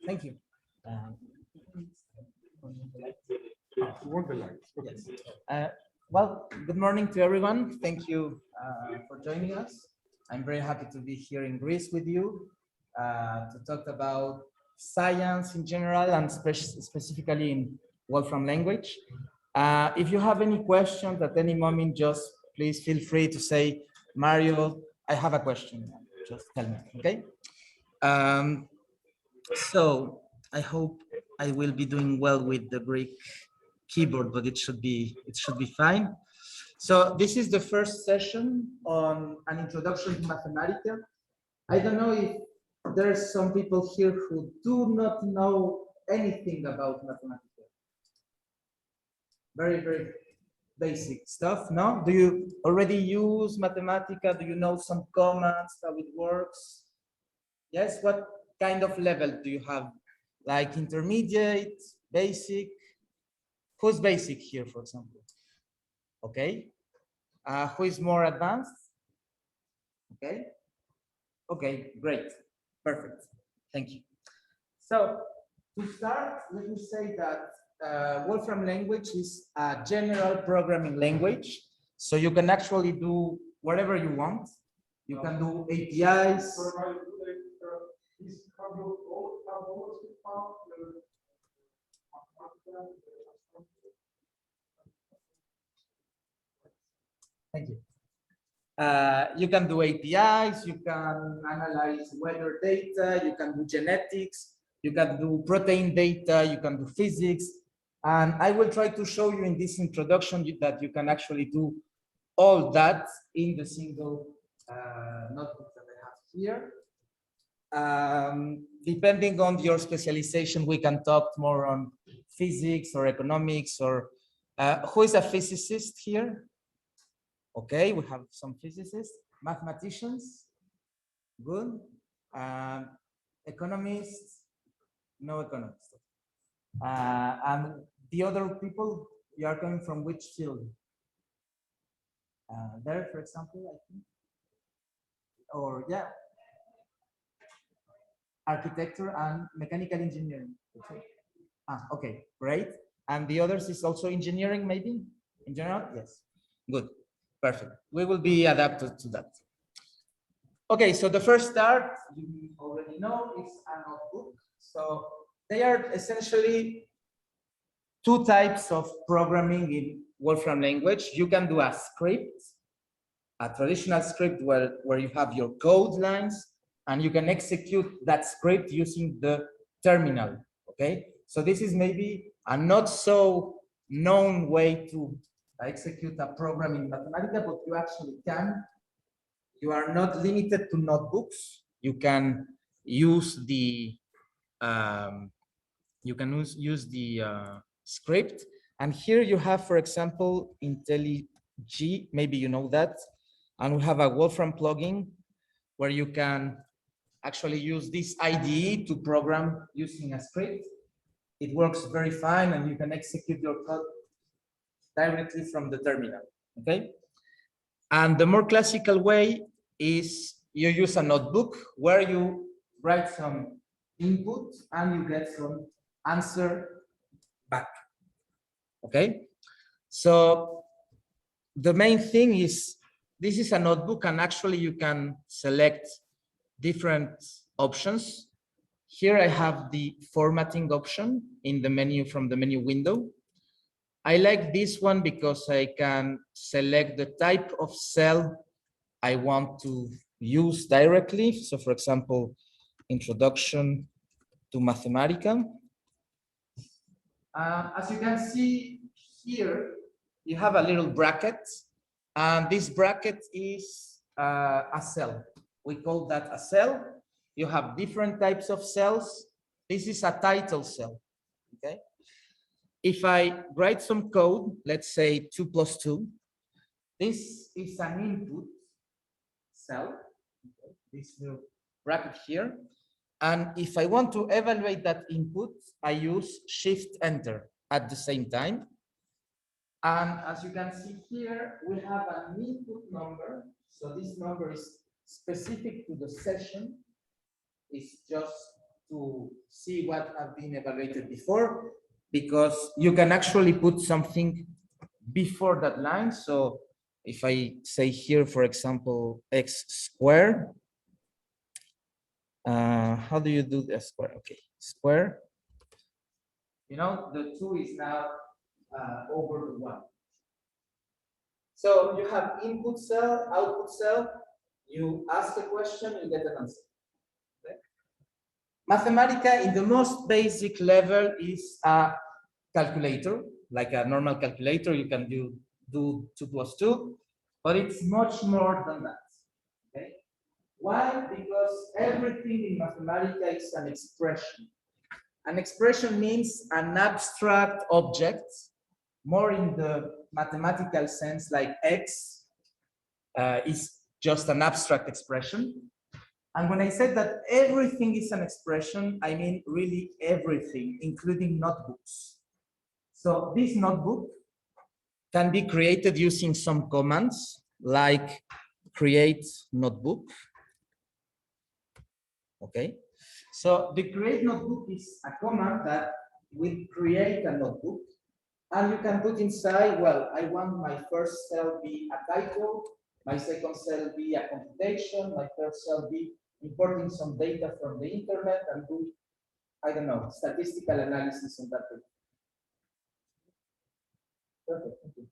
Thank you. Yes. Well, good morning to everyone. Thank you for joining us. I'm very happy to be here in Greece with you to talk about science in general and specifically in Wolfram language. If you have any questions at any moment, just please feel free to say, Mario, I have a question. Just tell me, okay? So I hope I will be doing well with the Greek keyboard, but it should be fine. So this is the first session on an introduction to Mathematica. I don't know if there's some people here who do not know anything about Mathematica. Very, very basic stuff, no? Do you already use Mathematica? Do you know some commands, how it works? Yes, what kind of level do you have? Like intermediate, basic? Who's basic here, for example? Okay. Who is more advanced? Okay. Okay, great. Perfect. Thank you. So to start, let me say that Wolfram language is a general programming language. So you can actually do whatever you want. You can do APIs. Thank you. You can do APIs, you can analyze weather data, you can do genetics, you can do protein data, you can do physics. And I will try to show you in this introduction that you can actually do all that in the single notebook that I have here. Depending on your specialization, we can talk more on physics or economics or who is a physicist here? Okay, we have some physicists, mathematicians, good. Economists, no economists. And the other people, you are coming from which field? There, for example, I think. Or yeah, architecture and mechanical engineering. Okay, great. And the others is also engineering, maybe? In general, yes. Good, perfect. We will be adapted to that. Okay, so the first start, you already know, is a notebook. So they are essentially two types of programming in Wolfram language. You can do a script, a traditional script where you have your code lines, and you can execute that script using the terminal, okay? So this is maybe a not so known way to execute a program in Mathematica, but you actually can. You are not limited to notebooks. You can use the script. And here you have, for example, IntelliG, maybe you know that. And we have a Wolfram plugin where you can actually use this IDE to program using a script. It works very fine and you can execute your code directly from the terminal, okay? And the more classical way is you use a notebook where you write some input and you get some answer back, okay? So the main thing is this is a notebook and actually you can select different options. Here I have the formatting option in the menu from the menu window. I like this one because I can select the type of cell I want to use directly. So for example, introduction to Mathematica. As you can see here, you have a little bracket, and this bracket is a cell. We call that a cell. You have different types of cells. This is a title cell, okay? If I write some code, let's say 2 + 2, this is an input cell, okay, this little bracket here. And if I want to evaluate that input, I use Shift-Enter at the same time. And as you can see here, we have an input number. So this number is specific to the session. It's just to see what have been evaluated before, because you can actually put something before that line. So if I say here, for example, x squared, how do you do the square? Okay, square. You know, the 2 is now over the 1. So you have input cell, output cell. You ask a question, you get an answer. Okay? Mathematica, in the most basic level, is a calculator, like a normal calculator. You can do 2 + 2, but it's much more than that. Okay? Why? Because everything in Mathematica is an expression. An expression means an abstract object, more in the mathematical sense, like x is just an abstract expression. And when I said that everything is an expression, I mean really everything, including notebooks. So this notebook can be created using some commands like create notebook. Okay. So the create notebook is a command that will create a notebook, and you can put inside, well, I want my first cell be a title, my second cell be a computation, my third cell be importing some data from the internet and do, I don't know, statistical analysis on that data. Perfect, thank you.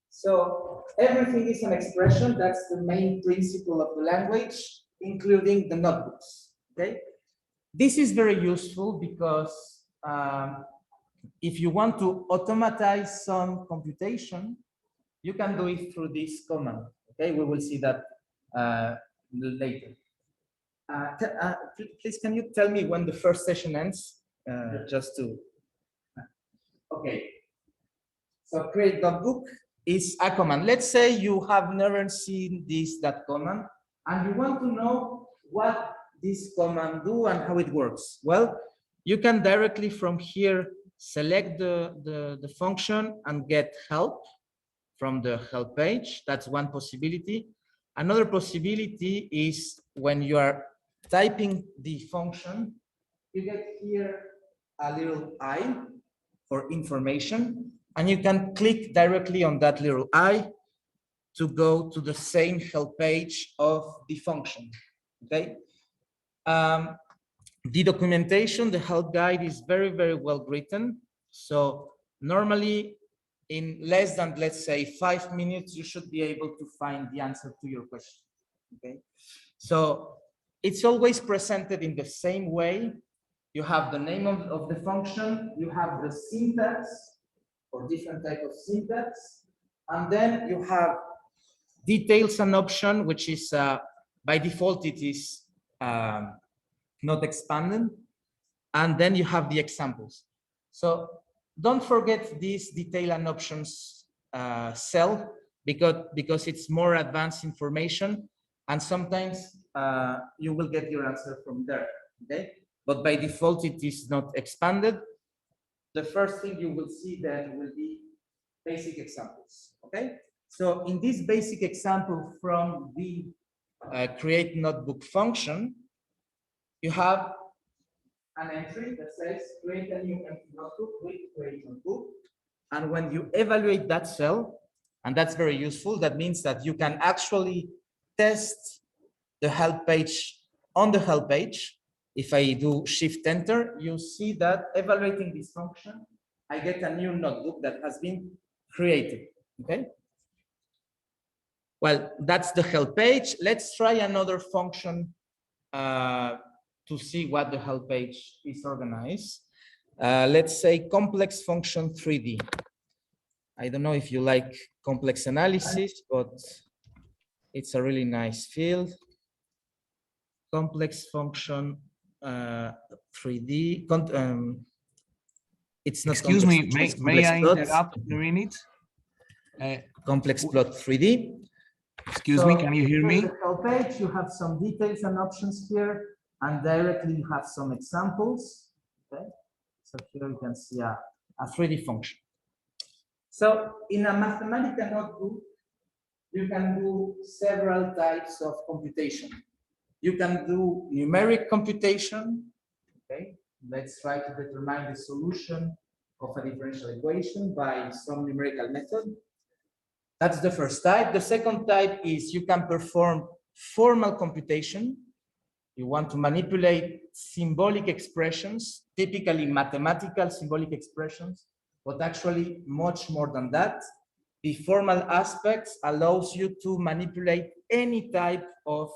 So everything is an expression. That's the main principle of the language, including the notebooks. Okay, this is very useful because if you want to automatize some computation, you can do it through this command. Okay, we will see that later. Please, can you tell me when the first session ends? Just to. Okay. So create notebook is a command. Let's say you have never seen that command, and you want to know what this command do and how it works. Well, you can directly from here select the function and get help from the help page. That's one possibility. Another possibility is when you are typing the function, you get here a little I for information, and you can click directly on that little I to go to the same help page of the function. Okay. The documentation, the help guide is very, very well written. So normally in less than, let's say, 5 minutes, you should be able to find the answer to your question. Okay. So it's always presented in the same way. You have the name of the function, you have the syntax or different type of syntax, and then you have details and option, which is by default it is not expanded, and then you have the examples. So don't forget this detail and options cell because it's more advanced information, and sometimes you will get your answer from there. Okay, but by default it is not expanded. The first thing you will see then will be basic examples. Okay, so in this basic example from the create notebook function, you have an entry that says create a new empty notebook with create notebook. And when you evaluate that cell, and that's very useful, that means that you can actually test the help page on the help page. If I do shift enter, you see that evaluating this function, I get a new notebook that has been created. Okay. Well, that's the help page. Let's try another function to see what the help page is organized. Let's say complex function 3D. I don't know if you like complex analysis, but it's a really nice field. Complex function 3D. It's not. Excuse me, may I interrupt a minute? Complex plot 3D. Excuse me, can you hear me? The help page, you have some details and options here, and directly you have some examples. Okay, so here you can see a 3D function. So in a Mathematica notebook, you can do several types of computation. You can do numeric computation. Okay, let's try to determine the solution of a differential equation by some numerical method. That's the first type. The second type is you can perform formal computation. You want to manipulate symbolic expressions, typically mathematical symbolic expressions, but actually much more than that. The formal aspects allows you to manipulate any type of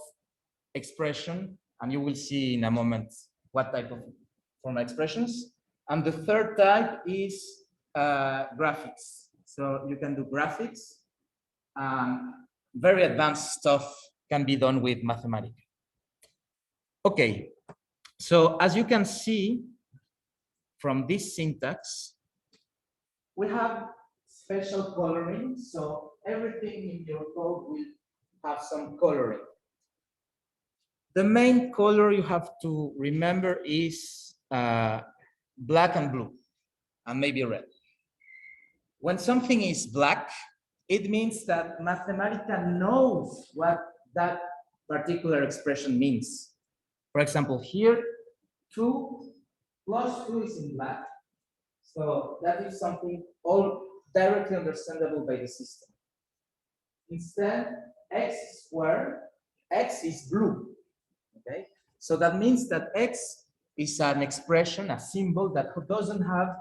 expression, and you will see in a moment what type of formal expressions. And the third type is graphics. So you can do graphics. Very advanced stuff can be done with Mathematica. Okay, so as you can see from this syntax, we have special coloring. So everything in your code will have some coloring. The main color you have to remember is black and blue, and maybe red. When something is black, it means that Mathematica knows what that particular expression means. For example, here, 2 plus 2 is in black. So that is something all directly understandable by the system. Instead, x squared, x is blue. Okay, so that means that x is an expression, a symbol that doesn't have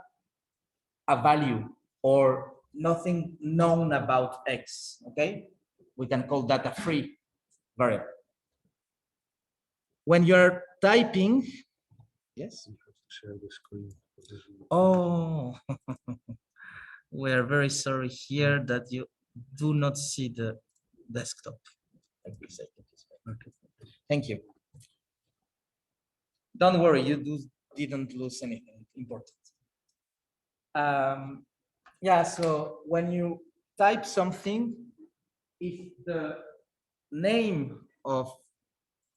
a value or nothing known about x. Okay, we can call that a free variable. When you're typing, yes. You have to share the screen. Oh, we are very sorry here that you do not see the desktop. Thank you. Don't worry, you didn't lose anything important. Yeah, so when you type something, if the name of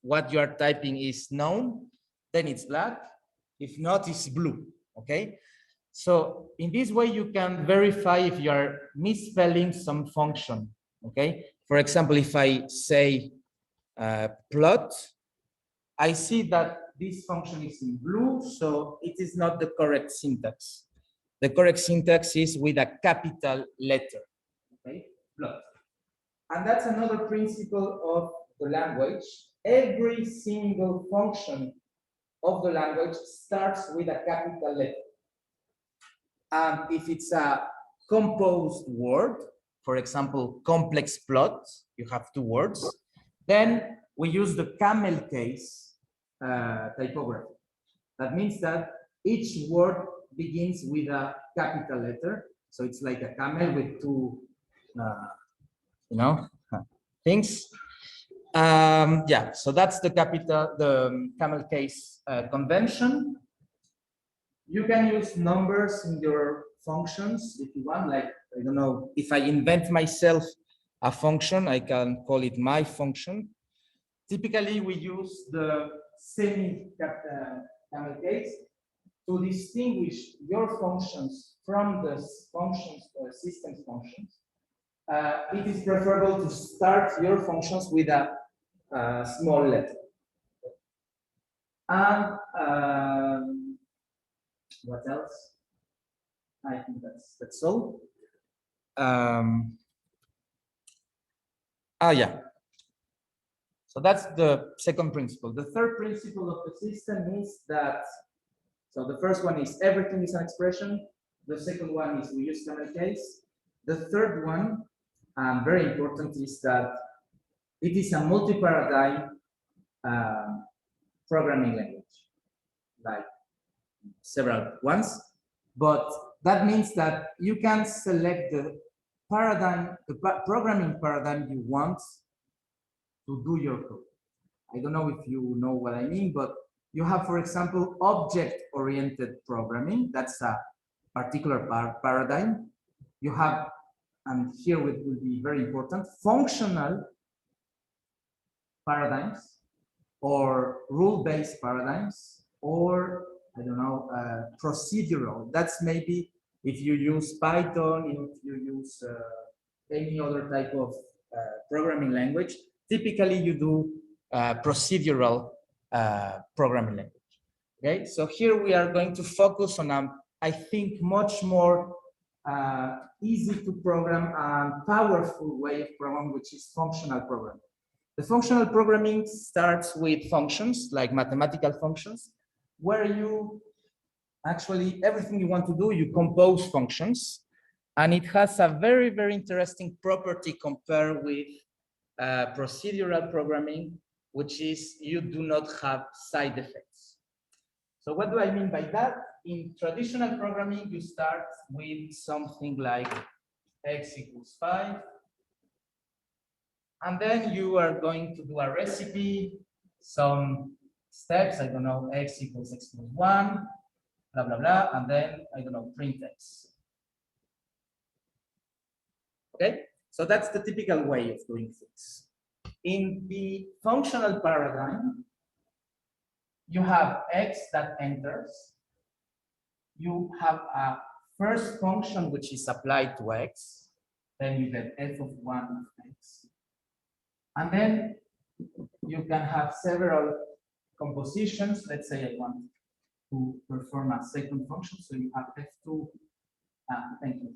what you are typing is known, then it's black. If not, it's blue, okay? So in this way, you can verify if you are misspelling some function, okay? For example, if I say plot, I see that this function is in blue, so it is not the correct syntax. The correct syntax is with a capital letter, okay? Plot. And that's another principle of the language. Every single function of the language starts with a capital letter. And if it's a composed word, for example, complex plot, you have 2 words, then we use the camel case typography. That means that each word begins with a capital letter. So it's like a camel with 2, things. Yeah, so that's the camel case convention. You can use numbers in your functions if you want, like, I don't know, if I invent myself a function, I can call it my function. Typically, we use the semi-camel case to distinguish your functions from the functions, system's functions. It is preferable to start your functions with a small letter. And what else? I think that's all. Yeah. So that's the second principle. The third principle of the system is that, so the first one is everything is an expression. The second one is we use camel case. The third one, very important, is that it is a multi-paradigm programming language, like several ones. But that means that you can select the paradigm, the programming paradigm you want to do your code. I don't know if you know what I mean, but you have, for example, object-oriented programming. That's a particular paradigm. You have, and here it will be very important, functional paradigms or rule-based paradigms, or I don't know, procedural. That's maybe if you use Python, if you use any other type of programming language. Typically, you do procedural programming language. Okay, so here we are going to focus on I think much more easy to program and powerful way of programming, which is functional programming. The functional programming starts with functions, like mathematical functions, where you actually, everything you want to do, you compose functions. And it has a very, very interesting property compared with procedural programming, which is you do not have side effects. So what do I mean by that? In traditional programming, you start with something like x equals 5. And then you are going to do a recipe, some steps, I don't know, x equals x plus 1, blah, blah, blah. And then, I don't know, print x. Okay, so that's the typical way of doing things. In the functional paradigm, you have x that enters. You have a first function which is applied to x. Then you get f of 1 of x. And then you can have several compositions. Let's say I want to perform a second function. So you have f2. Thank you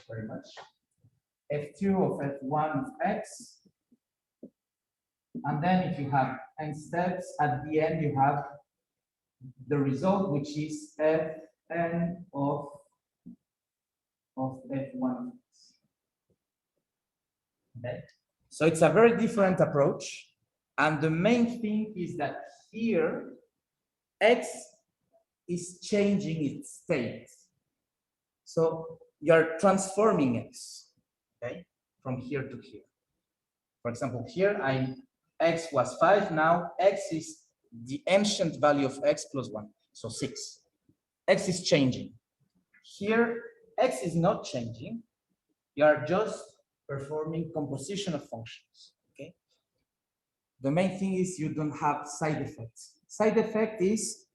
very much. f2 of f1 of x. And then if you have n steps, at the end you have the result, which is fn of f1 of x. Okay. So it's a very different approach. And the main thing is that here, x is changing its state. So you're transforming x, okay, from here to here. For example, here x was 5, now x is the ancient value of x plus 1, so 6. X is changing. Here, x is not changing. You are just performing composition of functions, okay? The main thing is you don't have side effects. Side effect is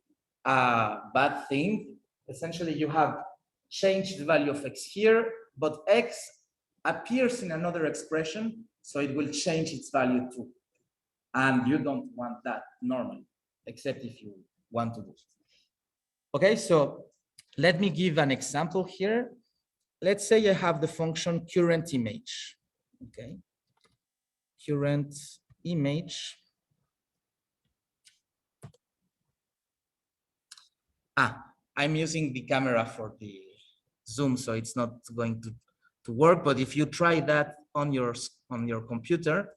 a bad thing. Essentially, you have changed the value of x here, but x appears in another expression, so it will change its value too. And you don't want that normally, except if you want to do it. Okay, so let me give an example here. Let's say I have the function current image. Okay, current image. I'm using the camera for the Zoom, so it's not going to work. But if you try that on your computer,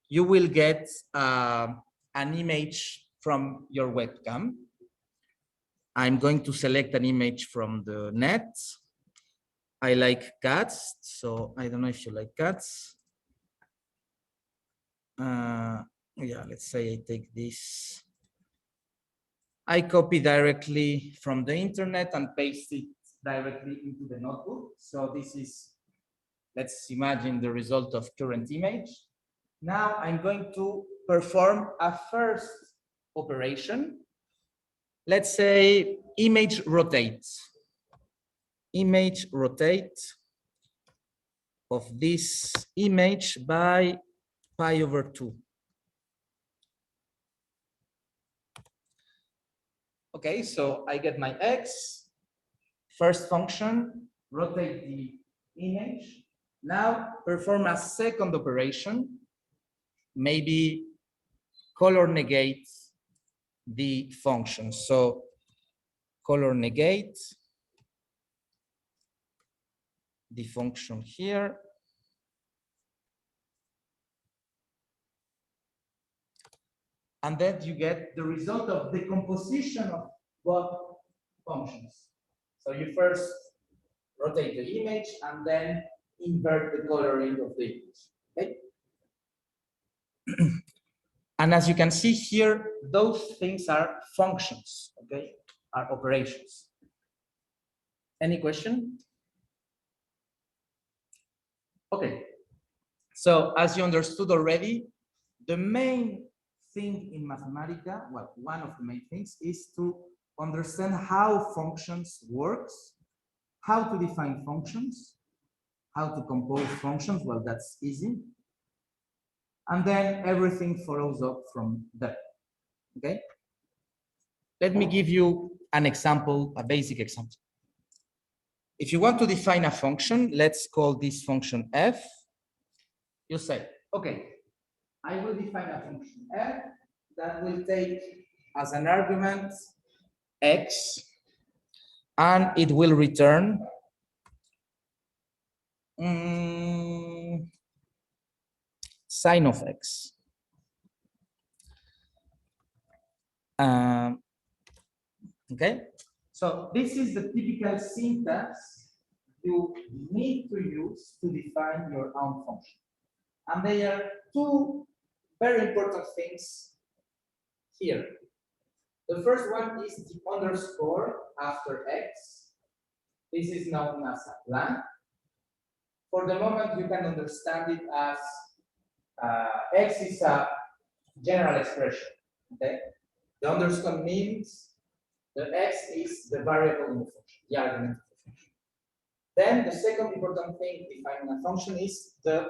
you will get an image from your webcam. I'm going to select an image from the net. I like cats, so I don't know if you like cats. Yeah, let's say I take this. I copy directly from the internet and paste it directly into the notebook. So this is, let's imagine the result of current image. Now I'm going to perform a first operation. Let's say image rotates. Image rotate of this image by pi over 2. Okay, so I get my x. First function, rotate the image. Now perform a second operation. Maybe color negate the function. So color negate the function here. And then you get the result of the composition of both functions. So you first rotate the image and then invert the coloring of the image. Okay? And as you can see here, those things are functions, okay? Are operations. Any question? Okay. So as you understood already, the main thing in Mathematica, well, one of the main things is to understand how functions works, how to define functions, how to compose functions, well, that's easy. and then everything follows up from there. Okay. Let me give you an example, a basic example. If you want to define a function, let's call this function f. You say, okay, I will define a function f that will take as an argument x, and it will return sine of x. Okay, so this is the typical syntax you need to use to define your own function. And there are two very important things here. The first one is the underscore after x. This is known as a blank. For the moment, you can understand it as x is a general expression. Okay, the underscore means the x is the variable in the function, the argument of the function. Then the second important thing defining a function is the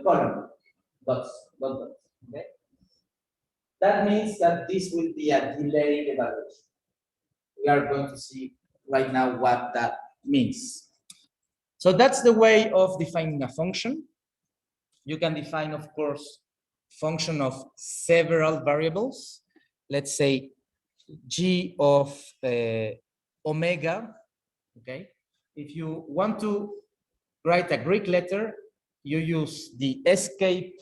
column, dots. Okay, that means that this will be a delayed evaluation. We are going to see right now what that means. So that's the way of defining a function. You can define, of course, function of several variables. Let's say g of omega. Okay. If you want to write a Greek letter, you use the escape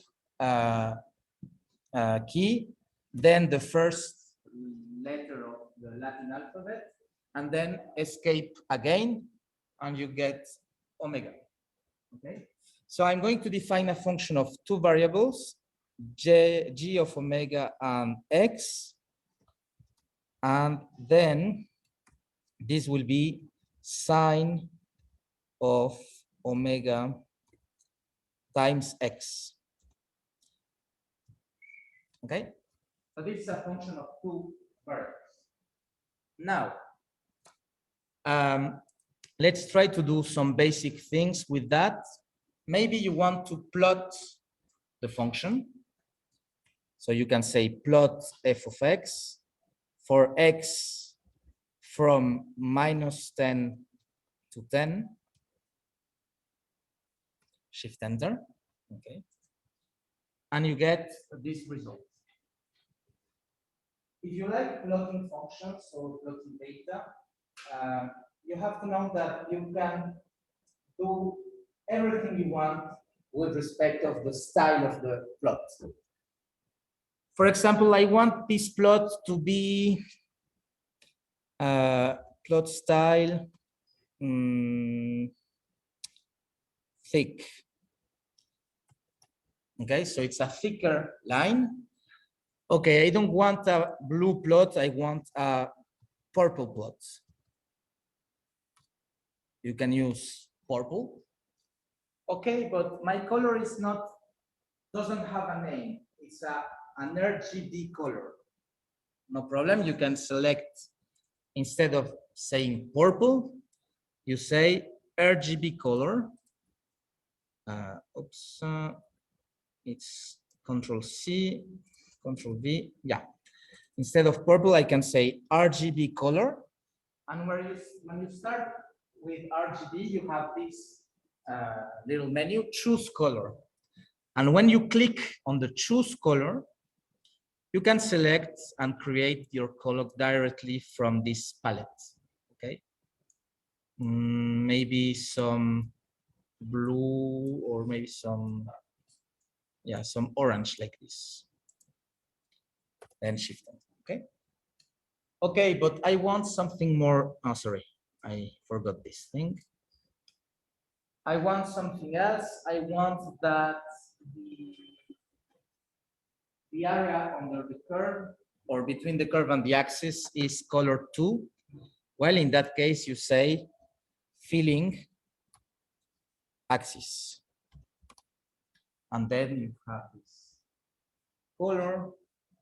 key, then the first letter of the Latin alphabet, and then escape again, and you get omega. Okay. So I'm going to define a function of two variables, g of omega and x, and then this will be sine of omega times x. Okay, so this is a function of two variables. Now, let's try to do some basic things with that. Maybe you want to plot the function. So you can say plot f of x for x from -10 to 10. Shift enter. Okay. And you get this result. If you like plotting functions or plotting data, you have to know that you can do everything you want with respect of the style of the plot. For example, I want this plot to be plot style thick. Okay, so it's a thicker line. Okay, I don't want a blue plot, I want a purple plot. You can use purple. Okay, but my color is not, doesn't have a name. It's an RGB color. No problem, you can select, instead of saying purple, you say RGB color. It's Control C, Control V, yeah. Instead of purple, I can say RGB color. And when you start with RGB, you have this little menu, choose color. And when you click on the choose color, you can select and create your color directly from this palette, okay? Maybe some blue or maybe some, yeah, some orange like this. Then shift, okay? Okay, but I want something more, oh, sorry, I forgot this thing. I want something else. I want that the area under the curve or between the curve and the axis is color 2. Well, in that case, you say filling axis. And then you have this color,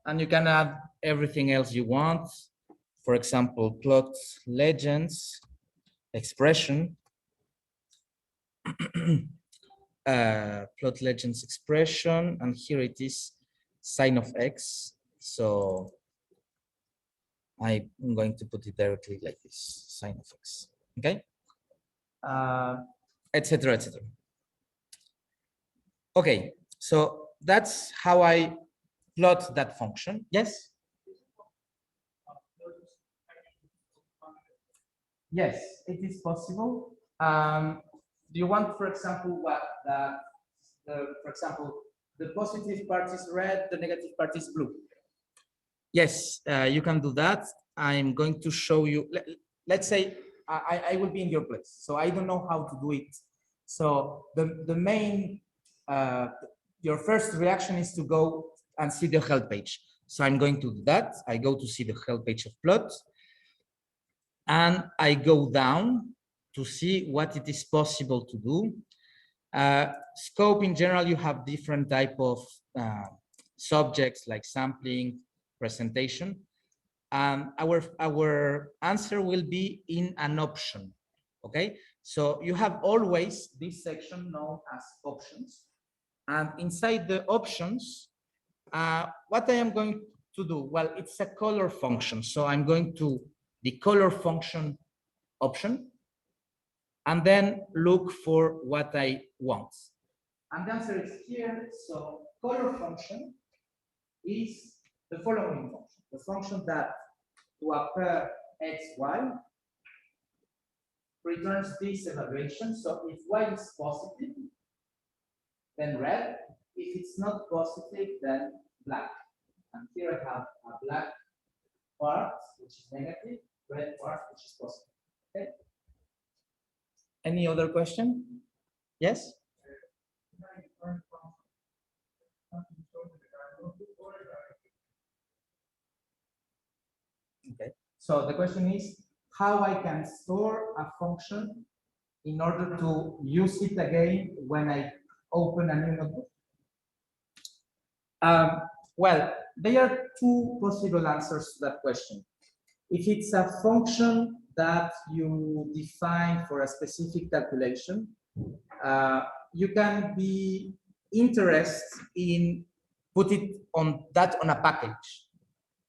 and you can add everything else you want. For example, plot legends, expression. plot legends expression, and here it is sine of x. So I'm going to put it directly like this, sine of x, okay? Etc., etc. Okay, so that's how I plot that function. Yes? Yes, it is possible. Do you want, for example, what for example, the positive part is red, the negative part is blue? Yes, you can do that. I'm going to show you. Let's say I will be in your place, so I don't know how to do it. So the main, your first reaction is to go and see the help page. So I'm going to do that. I go to see the help page of plot, and I go down to see what it is possible to do. Scope in general, you have different type of subjects like sampling, presentation. Our answer will be in an option. Okay, so you have always this section known as options, and inside the options, what I am going to do, well, it's a color function, so I'm going to the color function option and then look for what I want. And the answer is here. So color function is the following function, the function that to a pair x, y returns this evaluation. So if y is positive, then red. If it's not positive, then black. And here I have a black part, which is negative, red part, which is positive. Okay. Any other question? Yes? Okay. So the question is how I can store a function in order to use it again when I open a new notebook. Well, there are two possible answers to that question. If it's a function that you define for a specific calculation, you can be interested in put it on that on a package.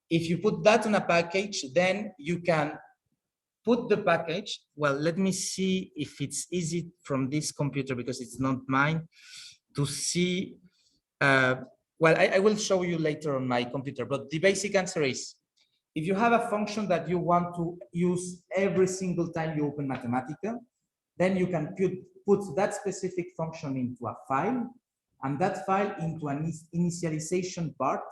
If you put that on a package, then you can put the package. Well, let me see if it's easy from this computer because it's not mine to see. Well, I will show you later on my computer, but the basic answer is, if you have a function that you want to use every single time you open Mathematica, then you can put that specific function into a file, and that file into an initialization part.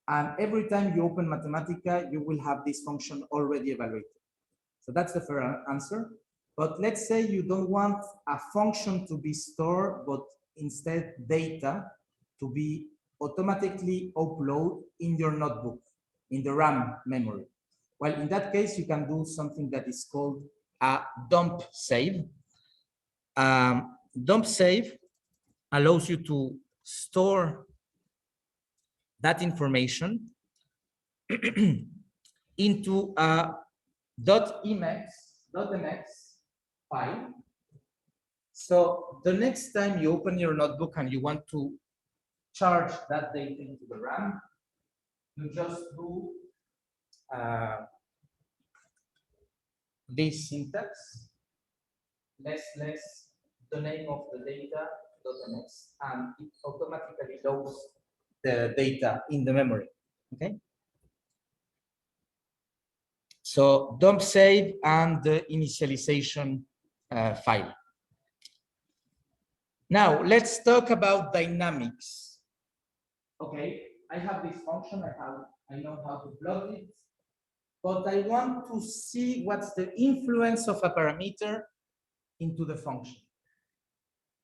And every time you open Mathematica, you will have this function already evaluated. So that's the fair answer. But let's say you don't want a function to be stored, but instead data to be automatically uploaded in your notebook, in the RAM memory. Well, in that case, you can do something that is called a dump save. Dump save allows you to store that information into a .mx file. So the next time you open your notebook and you want to charge that data into the RAM, you just do this syntax, less the name of the data .mx, and it automatically loads the data in the memory. Okay. So dump save and the initialization file. Now let's talk about dynamics. Okay, I have this function, I know how to plot it, but I want to see what's the influence of a parameter into the function.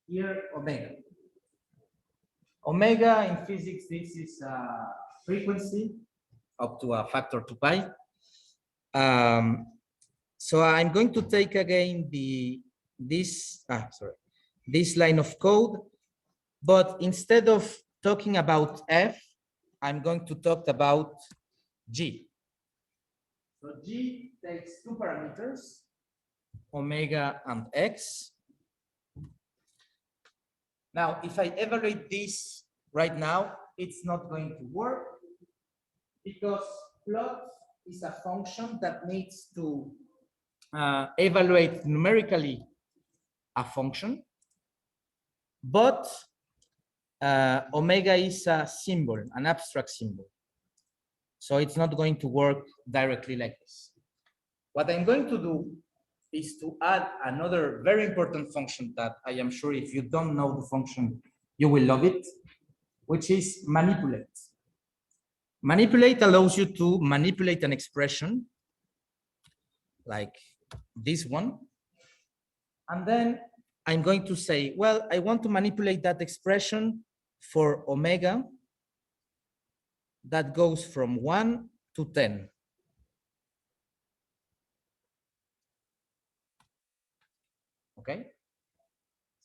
Here, omega. Omega in physics, this is a frequency up to a factor 2 pi. So I'm going to take again this line of code, but instead of talking about f, I'm going to talk about g. So g takes two parameters, omega and x. Now, if I evaluate this right now, it's not going to work because plot is a function that needs to evaluate numerically a function, but omega is a symbol, an abstract symbol. So it's not going to work directly like this. What I'm going to do is to add another very important function that I am sure if you don't know the function, you will love it, which is manipulate. Manipulate allows you to manipulate an expression like this one. And then I'm going to say, well, I want to manipulate that expression for omega that goes from 1 to 10. Okay?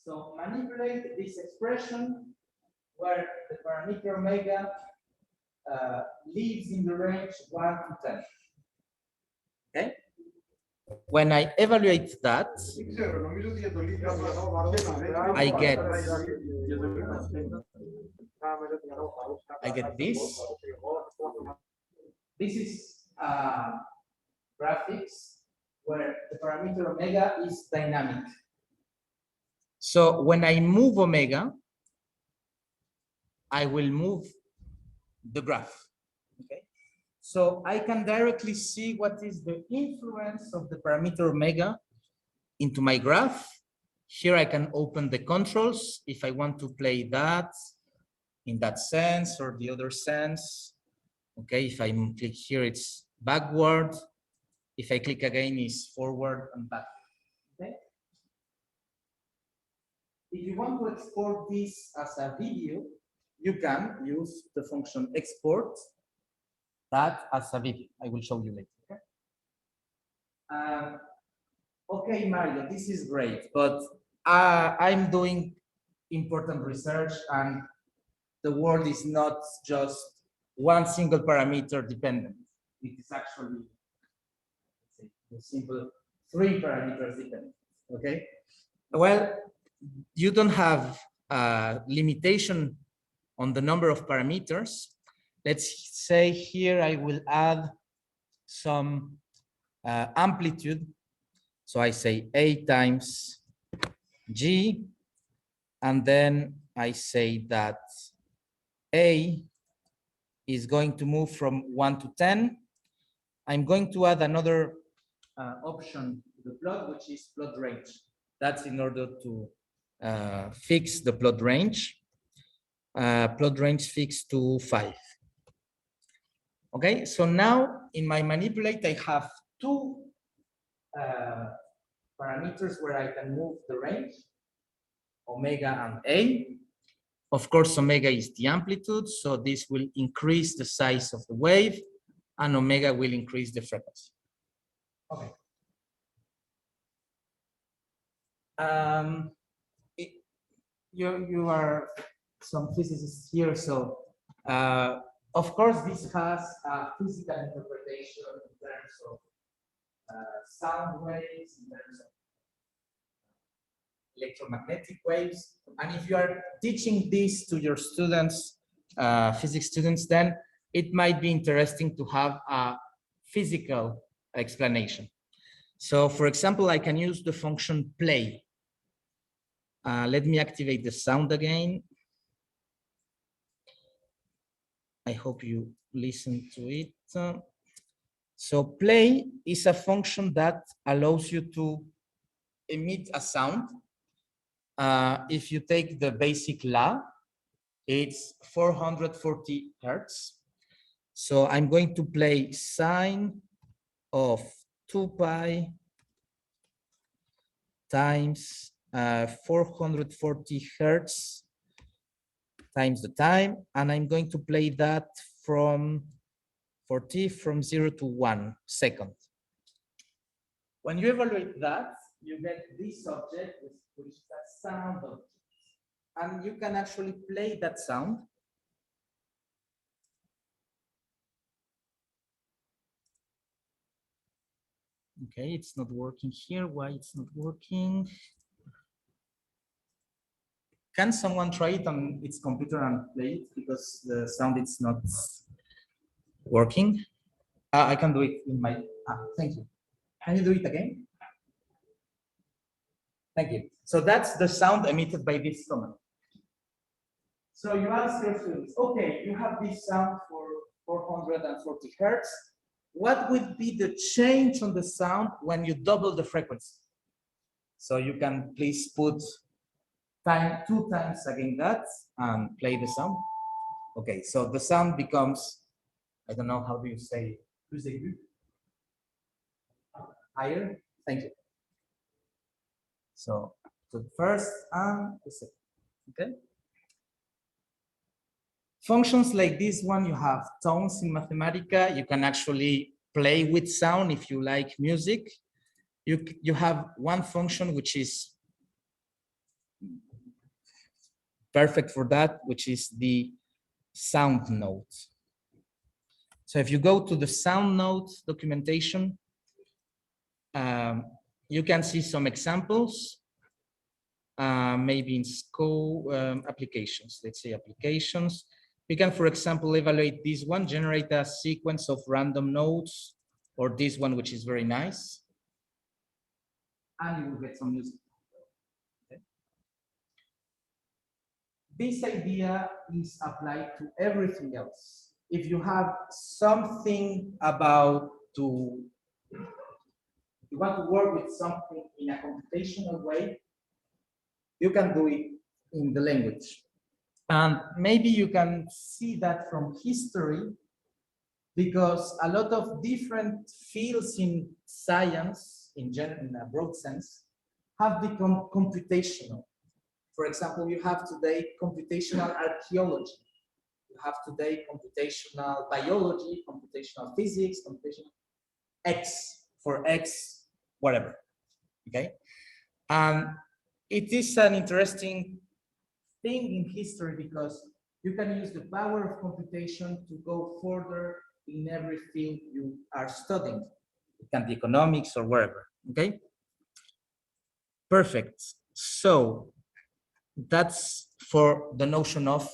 So manipulate this expression where the parameter omega lives in the range 1 to 10. Okay? When I evaluate that, I get this. This is graphics where the parameter omega is dynamic. So when I move omega, I will move the graph. Okay. So I can directly see what is the influence of the parameter omega into my graph. Here I can open the controls if I want to play that in that sense or the other sense. Okay, if I click here, it's backward. If I click again, it's forward and back. Okay. If you want to export this as a video, you can use the function export that as a video. I will show you later. Okay, okay, Mario, this is great, but I'm doing important research and the world is not just one single parameter dependent. It is actually a simple 3 parameters dependent. Okay. Well, you don't have a limitation on the number of parameters. Let's say here I will add some amplitude. So I say A times G, and then I say that A is going to move from 1 to 10. I'm going to add another option to the plot, which is plot range. That's in order to fix the plot range. Plot range fixed to 5. Okay, so now in my manipulate, I have 2 parameters where I can move the range, omega and A. Of course, omega is the amplitude, so this will increase the size of the wave, and omega will increase the frequency. Okay. You are some physicists here, so of course this has a physical interpretation in terms of sound waves, in terms of electromagnetic waves, and if you are teaching this to your students, physics students, then it might be interesting to have a physical explanation. So for example, I can use the function play. Let me activate the sound again. I hope you listen to it. So play is a function that allows you to emit a sound. If you take the basic law, it's 440 hertz. So I'm going to play sine of 2 pi times 440 hertz times the time, and I'm going to play that from 0 to 1 second. When you evaluate that, you get this object, which is a sound object, and you can actually play that sound. Okay, it's not working here. Why it's not working? Can someone try it on its computer and play it because the sound is not working? I can do it in my, thank you. Can you do it again? Thank you. So that's the sound emitted by this command. So you ask your students, okay, you have this sound for 440 Hertz. What would be the change on the sound when you double the frequency? So you can please put 2 times again that and play the sound. Okay, so the sound becomes, I don't know, how do you say, plus aigu? Higher, thank you. So the first and the second, okay? Functions like this one, you have tones in Mathematica. You can actually play with sound if you like music. You have one function which is perfect for that, which is the sound note. So if you go to the sound note documentation, you can see some examples, maybe in scope applications. Let's say applications. We can, for example, evaluate this one, generate a sequence of random notes, or this one, which is very nice. And you will get some music. Okay. This idea is applied to everything else. If you have something about you want to work with something in a computational way, you can do it in the language. And maybe you can see that from history, because a lot of different fields in science, in a broad sense, have become computational. For example, you have today computational archaeology. You have today computational biology, computational physics, computational X for X, whatever, okay? It is an interesting thing in history because you can use the power of computation to go further in every field you are studying. It can be economics or wherever, okay? Perfect. So that's for the notion of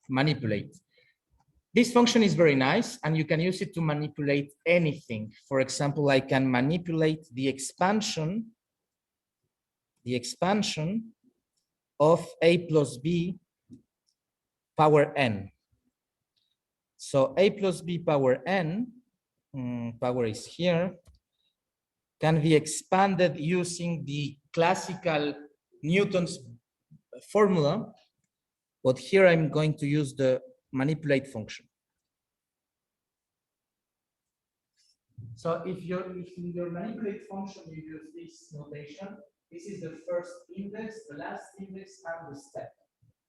manipulate. This function is very nice and you can use it to manipulate anything. For example, I can manipulate the expansion of a plus b power n. So a plus b power n, power is here, can be expanded using the classical Newton's formula, but here I'm going to use the manipulate function. So if in your manipulate function you use this notation, this is the first index, the last index, and the step.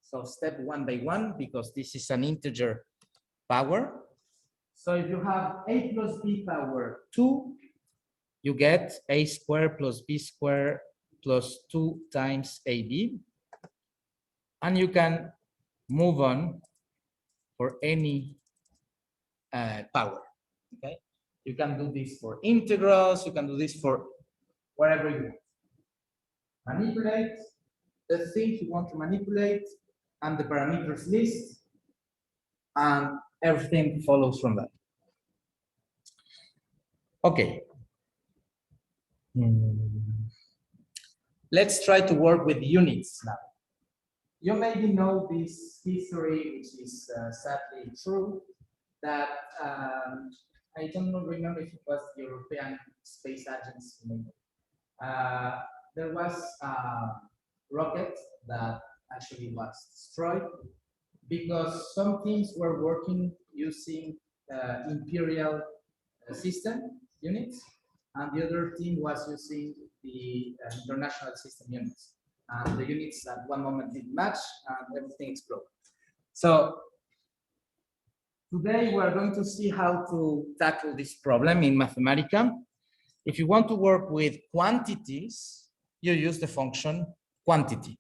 So step 1 by 1, because this is an integer power. So if you have a plus b power 2, you get a squared plus b squared plus 2 times ab. And you can move on for any power, okay? You can do this for integrals, you can do this for wherever you want. Manipulate the thing you want to manipulate and the parameters list, and everything follows from that. Okay. Let's try to work with units now. You maybe know this history, which is sadly true, that I don't remember if it was the European Space Agency. There was a rocket that actually was destroyed because some teams were working using imperial system units, and the other team was using the international system units. And the units at one moment didn't match and everything exploded. So today we're going to see how to tackle this problem in Mathematica. If you want to work with quantities, you use the function quantity.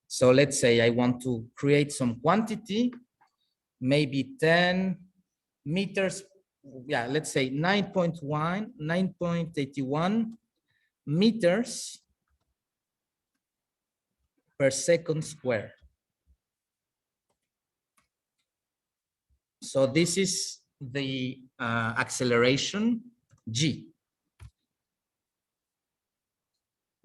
So let's say I want to create some quantity, maybe 10 meters, yeah, let's say 9.81 meters per second square. So this is the acceleration g.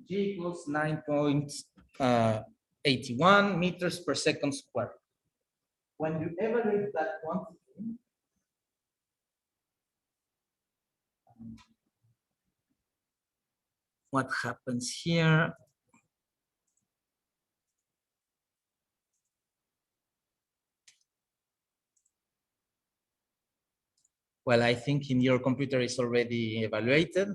G equals 9.81 meters per second square. When you evaluate that quantity, what happens here? Well, I think in your computer it's already evaluated.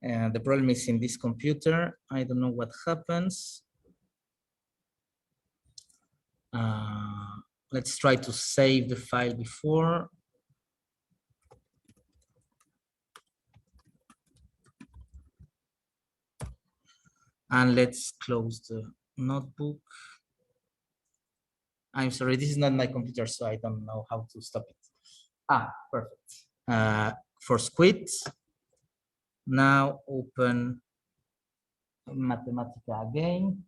And the problem is in this computer. I don't know what happens. Let's try to save the file before. And let's close the notebook. I'm sorry, this is not my computer, so I don't know how to stop it. Ah, perfect. For Squid, now open Mathematica again.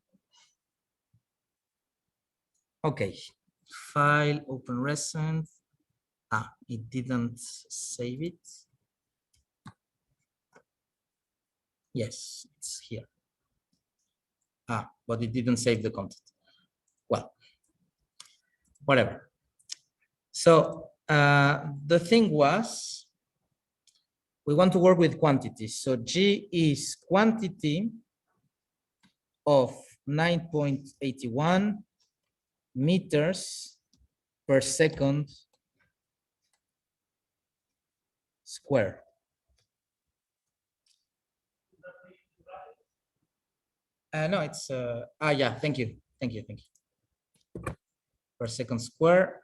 Okay, file, open recent. Ah, it didn't save it. Yes, it's here. Ah, but it didn't save the content. Well, whatever. So the thing was, we want to work with quantities. So G is quantity of 9.81 meters per second square. No, it's, yeah, thank you. Per second square.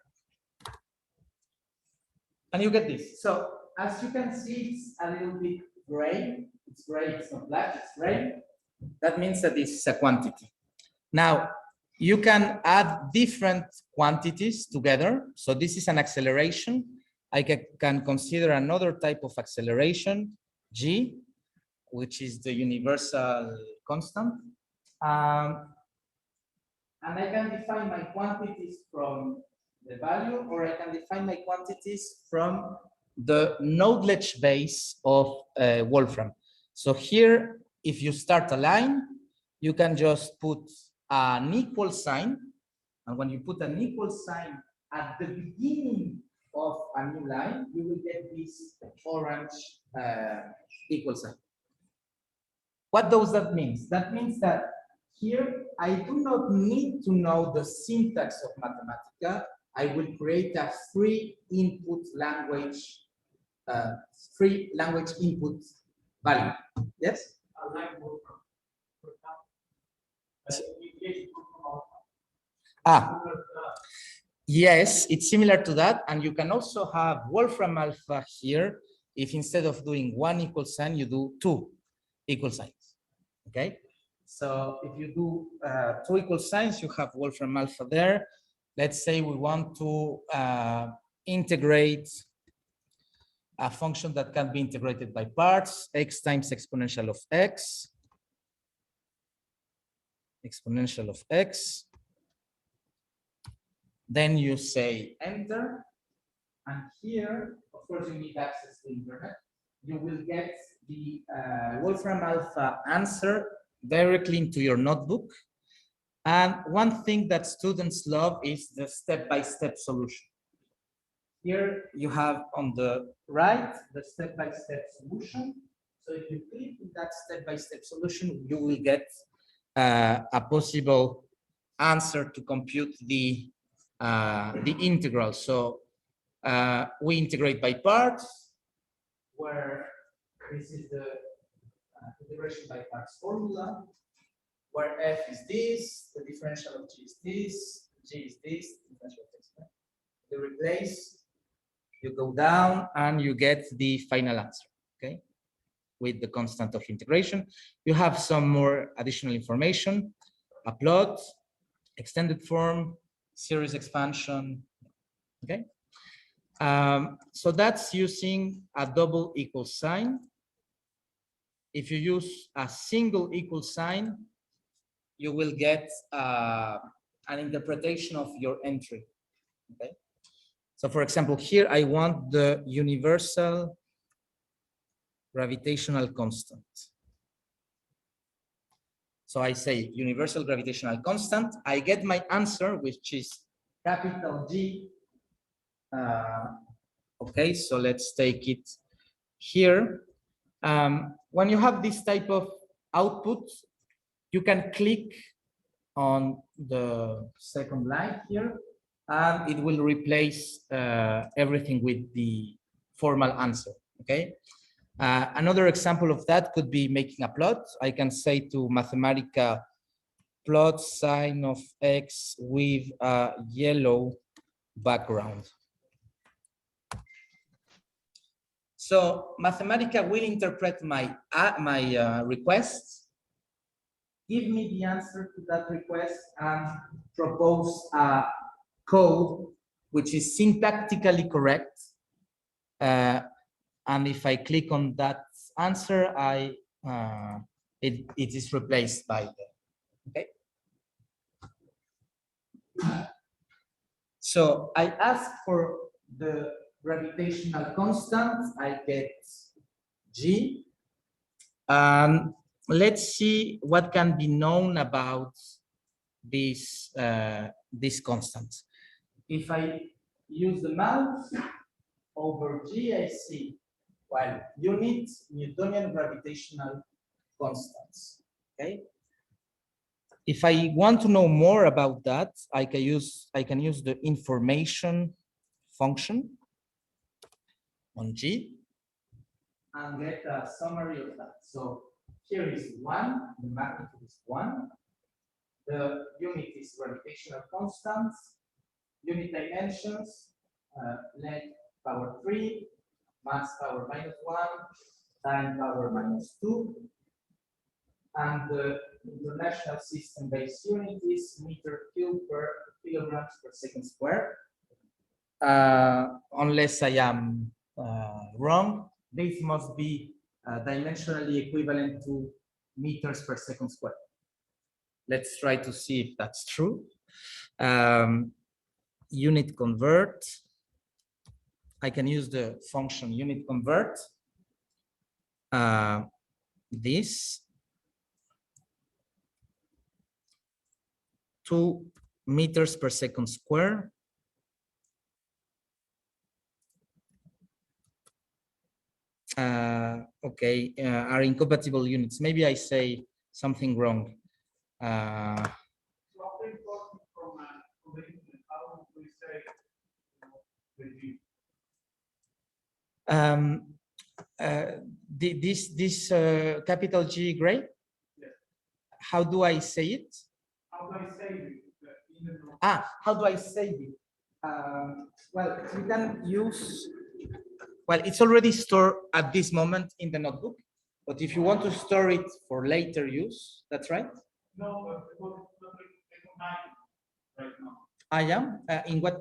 And you get this. So as you can see, it's a little bit gray. It's gray, it's not black, it's gray. That means that this is a quantity. Now, you can add different quantities together. So this is an acceleration. I can consider another type of acceleration, g, which is the universal constant. And I can define my quantities from the value, or I can define my quantities from the knowledge base of Wolfram. So here, if you start a line, you can just put an equal sign. And when you put an equal sign at the beginning of a new line, you will get this orange equal sign. What does that mean? That means that here, I do not need to know the syntax of Mathematica. I will create a free input language, free language input value. Yes? Yes, it's similar to that. And you can also have Wolfram Alpha here if instead of doing one equal sign, you do two equal signs. Okay? So if you do two equal signs, you have Wolfram Alpha there. Let's say we want to integrate a function that can be integrated by parts, x times exponential of x. Exponential of x. Then you say enter. And here, of course, you need access to internet. You will get the Wolfram Alpha answer directly into your notebook. And one thing that students love is the step-by-step solution. Here you have on the right the step-by-step solution. So if you click in that step-by-step solution, you will get a possible answer to compute the integral. So we integrate by parts, where this is the integration by parts formula, where f is this, the differential of g is this, g is this, differential of x. You replace, you go down, and you get the final answer, okay? With the constant of integration. You have some more additional information, a plot, extended form, series expansion, okay? So that's using a double equal sign. If you use a single equal sign, you will get an interpretation of your entry. Okay. So for example, here I want the universal gravitational constant. So I say universal gravitational constant. I get my answer, which is capital G. Okay, so let's take it here. When you have this type of output, you can click on the second line here, and it will replace everything with the formal answer. Okay. Another example of that could be making a plot. I can say to Mathematica, plot sine of x with a yellow background. So Mathematica will interpret my request, give me the answer to that request, and propose a code which is syntactically correct. And if I click on that answer, it is replaced by the, okay. So I ask for the gravitational constant, I get G. Let's see what can be known about these constants. If I use the mouse over G, I see, well, unit Newtonian gravitational constants. Okay. If I want to know more about that, I can use the information function on G and get a summary of that. So here is 1, the magnitude is 1. The unit is gravitational constants, unit dimensions, length power 3, mass power -1, time power -2, and the international system-based unit is meter cube per kilograms per second square. Unless I am wrong, this must be dimensionally equivalent to meters per second square. Let's try to see if that's true. Unit convert. I can use the function unit convert. This to meters per second square. Okay, are incompatible units. Maybe I say something wrong. This capital G gray. Yes. How do I say it? How do I save it? How do I save it? Well, you can use. Well, it's already stored at this moment in the notebook, but if you want to store it for later use, that's right? No, but it's not recognized right now. I am?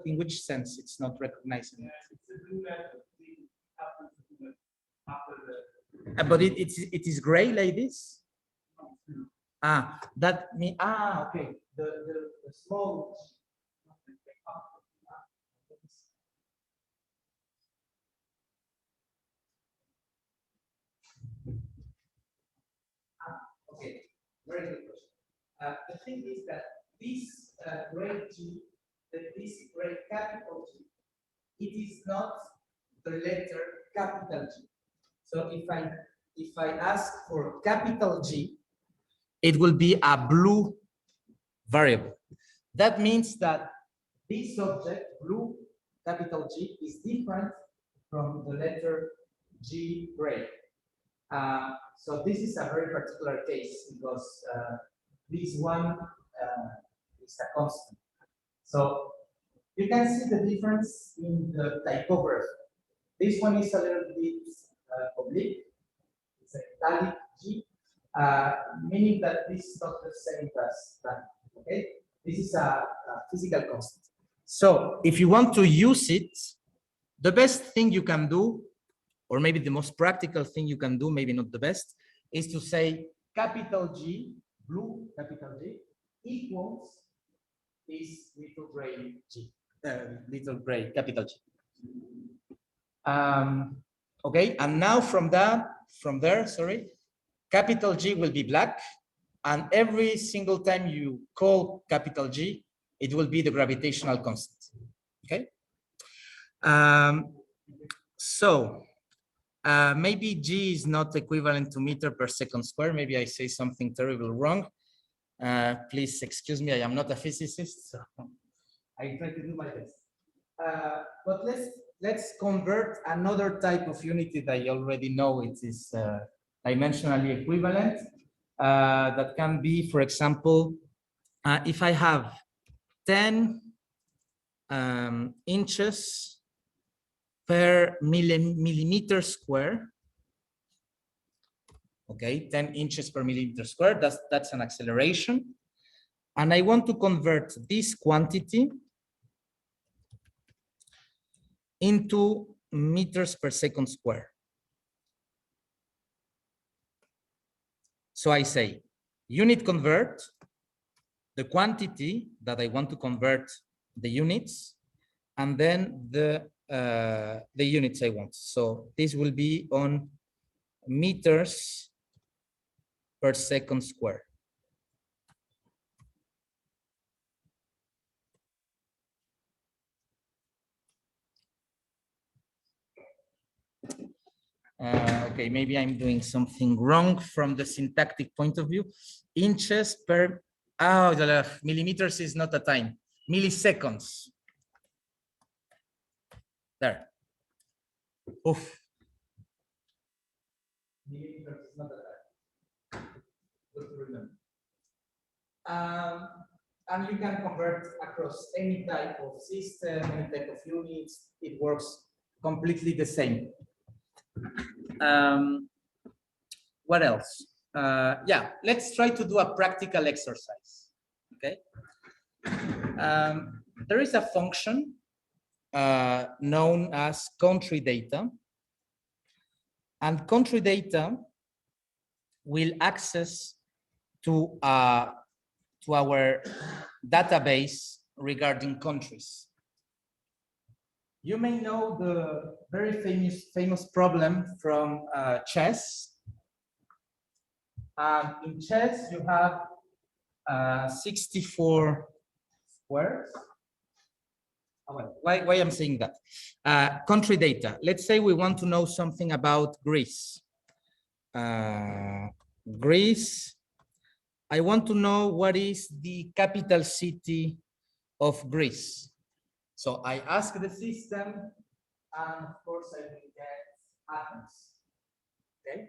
In which sense it's not recognizing? Yeah, it's a blue letter. But it is gray like this? That means, okay. The small. Okay, very good question. The thing is that this gray G, this gray capital G, it is not the letter capital G. So if I ask for capital G, it will be a blue variable. That means that this object, blue capital G, is different from the letter G gray. So this is a very particular case because this one is a constant. So you can see the difference in the typography. This one is a little bit oblique. It's an italic G, meaning that this is not the same as that. Okay, this is a physical constant. So if you want to use it, the best thing you can do, or maybe the most practical thing you can do, maybe not the best, is to say capital G blue, capital G, equals this little gray G, little gray, capital G. Okay, and now from there, sorry, capital G will be black, and every single time you call capital G, it will be the gravitational constant. Okay. So maybe G is not equivalent to meter per second square. Maybe I say something terrible wrong. Please excuse me, I am not a physicist, so I try to do my best. But let's convert another type of unit that I already know. It is dimensionally equivalent. That can be, for example, if I have 10 inches per millimeter square. Okay, 10 inches per millimeter square. That's an acceleration. And I want to convert this quantity into meters per second square. So I say, unit convert the quantity that I want to convert the units, and then the units I want. So this will be on meters per second square. Okay, maybe I'm doing something wrong from the syntactic point of view. Inches per, millimeters is not a time, milliseconds. There. Oof. Millimeters is not a time. Good to remember. And you can convert across any type of system, any type of units. It works completely the same. What else? Yeah, let's try to do a practical exercise. Okay. There is a function known as country data, and country data will access to our database regarding countries. You may know the very famous problem from chess. In chess, you have 64 squares. Oh, well, why I'm saying that? Country data. Let's say we want to know something about Greece. Greece. I want to know what is the capital city of Greece. So I ask the system, and of course I will get Athens. Okay.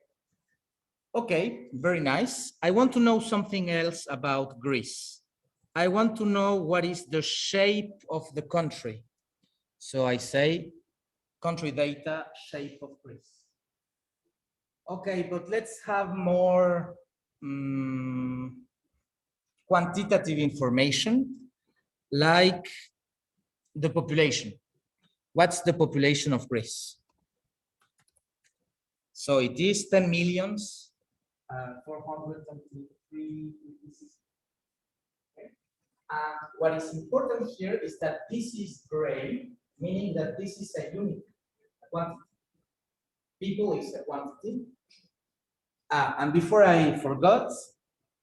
Okay, very nice. I want to know something else about Greece. I want to know what is the shape of the country. So I say country data, shape of Greece. Okay, but let's have more quantitative information, like the population. What's the population of Greece? So it is 10 millions, 423. Okay. And what is important here is that this is gray, meaning that this is a unit, a quantity. People is a quantity. And before I forgot,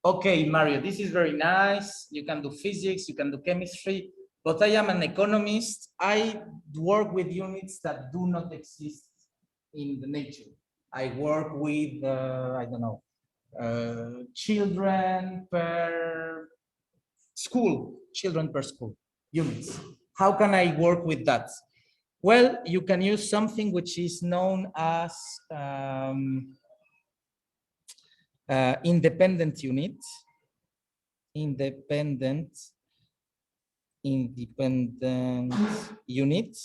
okay, Mario, this is very nice. You can do physics, you can do chemistry, but I am an economist. I work with units that do not exist in the nature. I work with, I don't know, children per school, units. How can I work with that? Well, you can use something which is known as independent unit. Independent unit.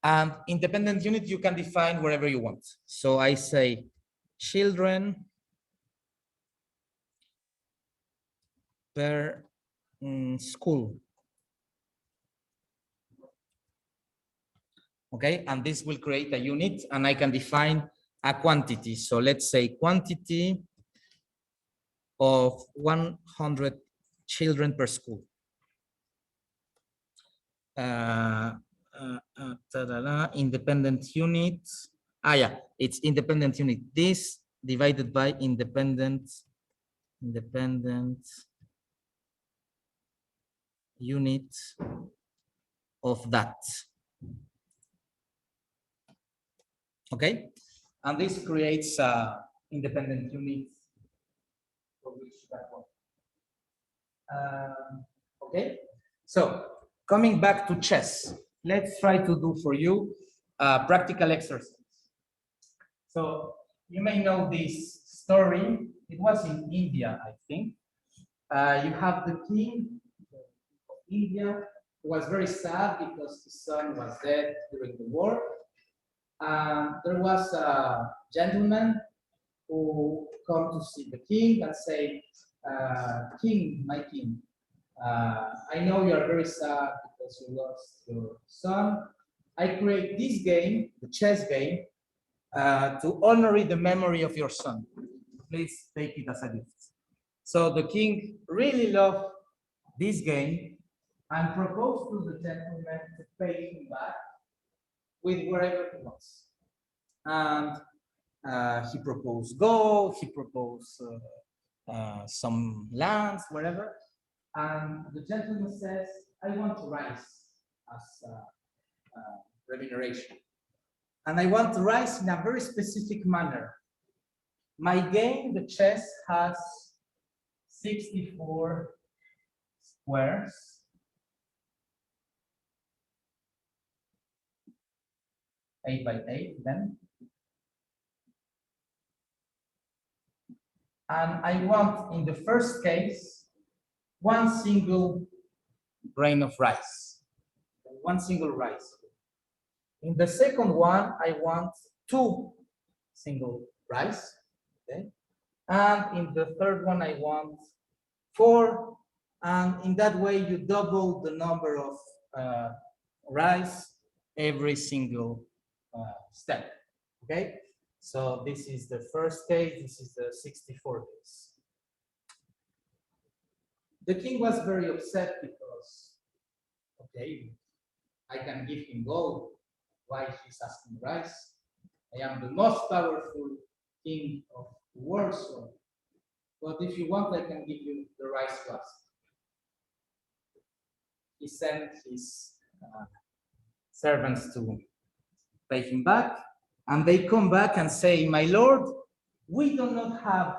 And independent unit you can define wherever you want. So I say children per school. Okay, and this will create a unit, and I can define a quantity. So let's say quantity of 100 children per school. Independent unit. Yeah, it's independent unit. This divided by independent unit of that. Okay, and this creates independent units for which that one. Okay, so coming back to chess, let's try to do for you a practical exercise. So you may know this story. It was in India, I think. You have the king of India who was very sad because his son was dead during the war. There was a gentleman who come to see the king and say, King, my king, I know you are very sad because you lost your son. I create this game, the chess game, to honor the memory of your son. Please take it as a gift. So the king really loved this game and proposed to the gentleman to pay him back with whatever he wants. And he proposed gold, he proposed some lands, whatever. And the gentleman says, I want to rise as remuneration. And I want to rise in a very specific manner. My game, the chess, has 64 squares. Eight by 8 then. And I want, in the first case, one single grain of rice. One single rice. In the second one, I want 2 single rice. Okay. And in the third one, I want 4. And in that way, you double the number of rice every single step. Okay. So this is the first case. This is the 64 case. The king was very upset because, okay, I can give him gold. Why he's asking rice? I am the most powerful king of the world, so. But if you want, I can give you the rice first. He sent his servants to pay him back, and they come back and say, my lord, we do not have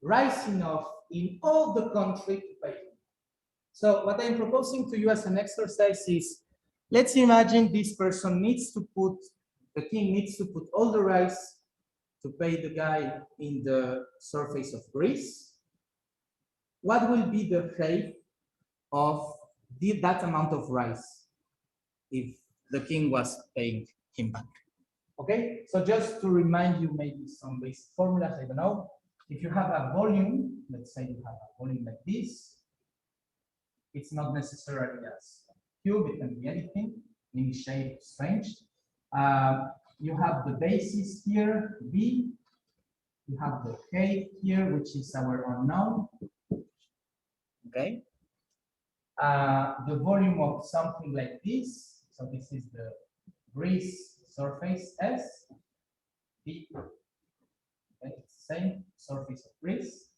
rice enough in all the country to pay him. So what I'm proposing to you as an exercise is, let's imagine this person needs to put, the king needs to put all the rice to pay the guy in the surface of Greece. What will be the height of that amount of rice if the king was paying him back? Okay, so just to remind you maybe some basic formulas, I don't know. If you have a volume, let's say you have a volume like this, it's not necessarily as cube, it can be anything, any shape, strange. You have the basis here, B. You have the height here, which is our unknown. Okay. The volume of something like this. So this is the Greece surface S. B. Okay, it's the same surface of Greece.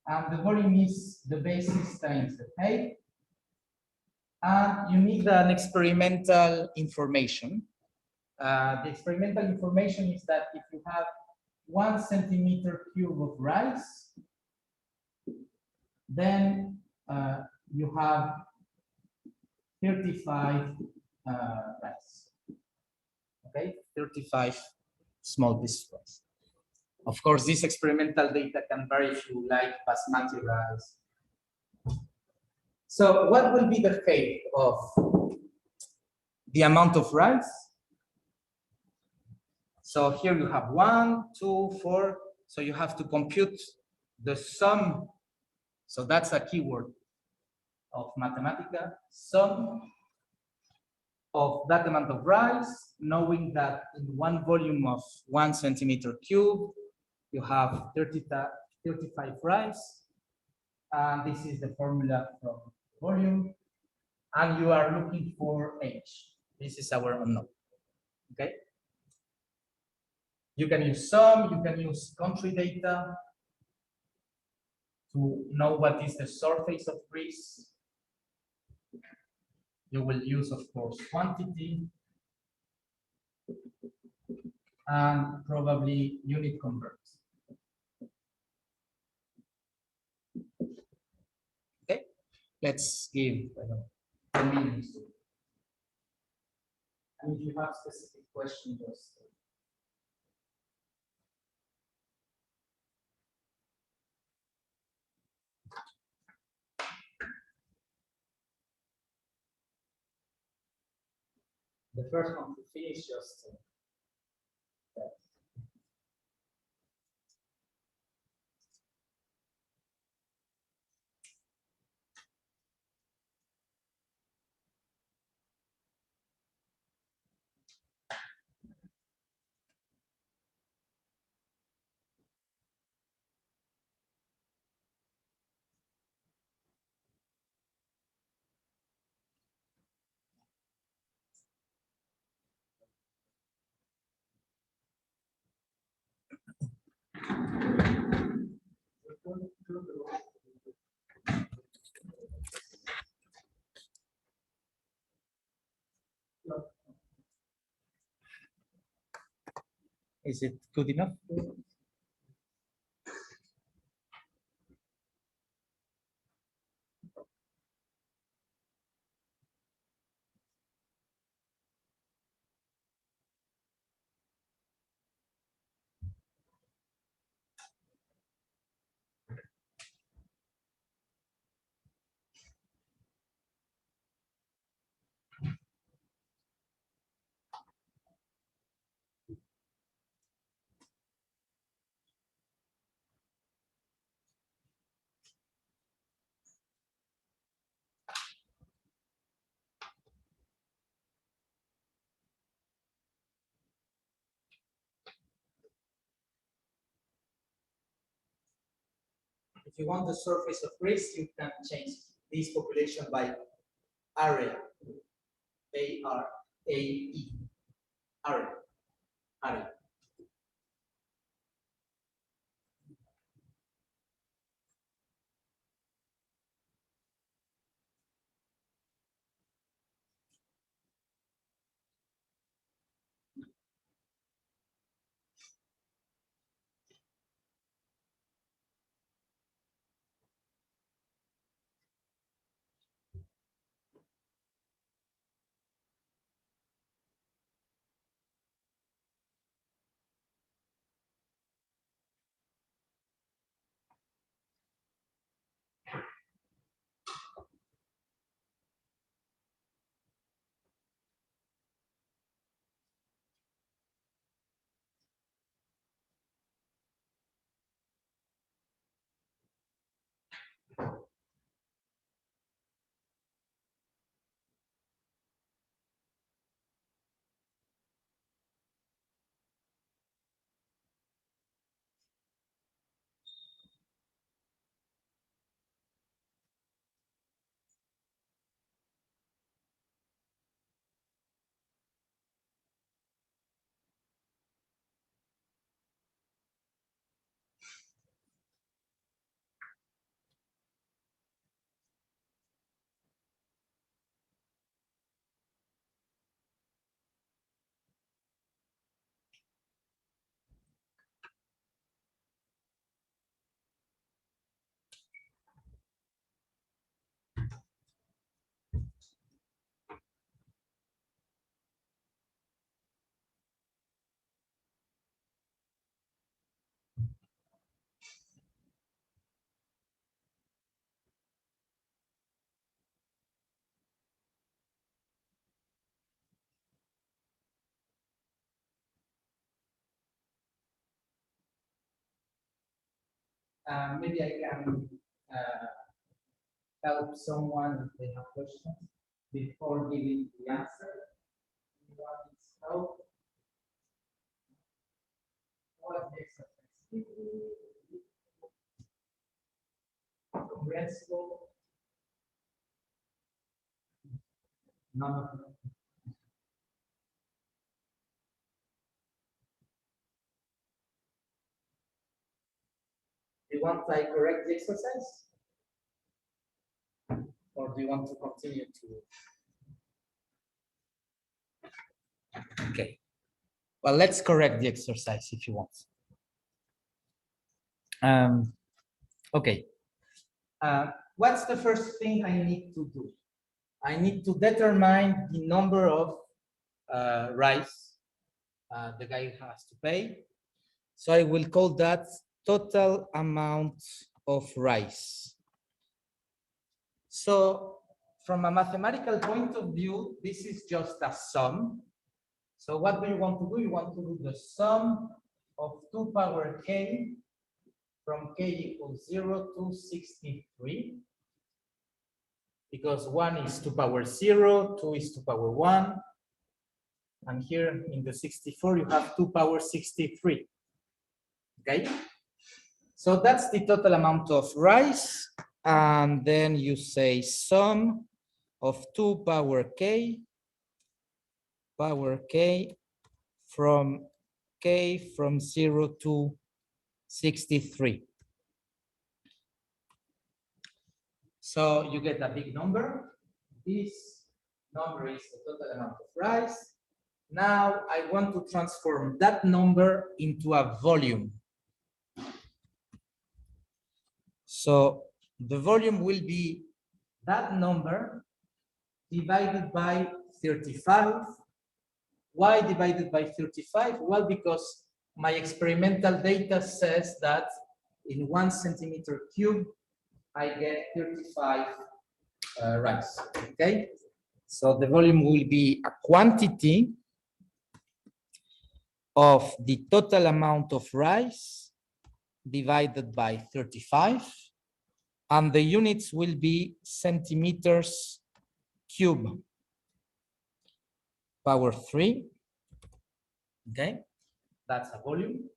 And the volume is the basis times the height. And you need an experimental information. The experimental information is that if you have 1 centimeter cube of rice, then you have 35 rice. Okay, 35 small pieces of rice. Of course, this experimental data can vary if you like basmati rice. So what will be the height of the amount of rice? So here you have 1, 2, 4. So you have to compute the sum. So that's a keyword of Mathematica, sum of that amount of rice, knowing that in 1 volume of 1 centimeter cube, you have 35 rice. and this is the formula from volume, and you are looking for h. This is our unknown. Okay. You can use sum, you can use country data to know what is the surface of Greece. You will use, of course, quantity and probably unit converts. Okay, let's give 10 minutes. And if you have specific questions, just the first one to finish just that. Is it good enough? If you want the surface of Greece, you can change this population by area. A-R-A-E. Area. Area. Maybe I can help someone if they have questions before giving the answer. Anyone needs help? What exercise? incomprehensible? None of them. Do you want I correct the exercise? Or do you want to continue to? Okay. Well, let's correct the exercise if you want. Okay. What's the first thing I need to do? I need to determine the number of rice the guy has to pay. So I will call that total amount of rice. So from a mathematical point of view, this is just a sum. So what do you want to do? You want to do the sum of 2 power k from k equals 0 to 63. Because 1 is 2 power 0, 2 is 2 power 1. And here in the 64, you have 2 power 63. Okay? So that's the total amount of rice. And then you say sum of 2 power k from k from 0 to 63. So you get a big number. This number is the total amount of rice. Now I want to transform that number into a volume. So the volume will be that number divided by 35. Why divided by 35? Well, because my experimental data says that in 1 centimeter cube, I get 35 rice. Okay, so the volume will be a quantity of the total amount of rice divided by 35, and the units will be centimeters cube power 3. Okay, that's a volume.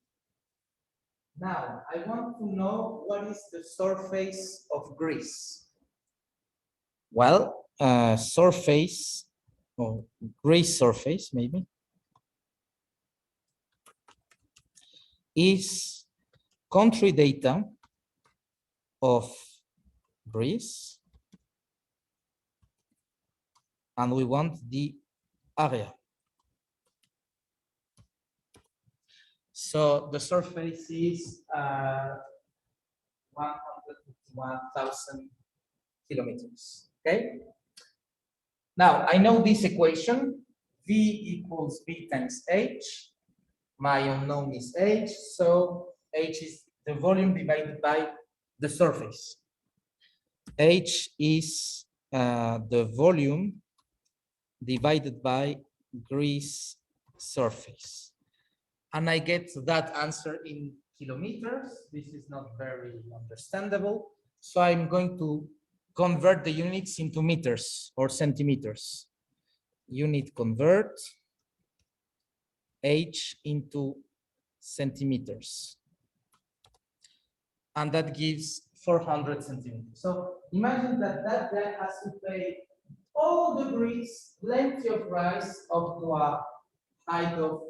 Now I want to know what is the surface of Greece. Well, surface or Greece surface maybe is country data of Greece, and we want the area. So the surface is 151,000 kilometers. Okay. Now I know this equation: V equals B times H. My unknown is H, so H is the volume divided by the surface. H is the volume divided by Greece surface. And I get that answer in kilometers. This is not very understandable. So I'm going to convert the units into meters or centimeters. Unit convert H into centimeters. And that gives 400 centimeters. So imagine that that guy has to pay all the bricks, plenty of rice up to a height of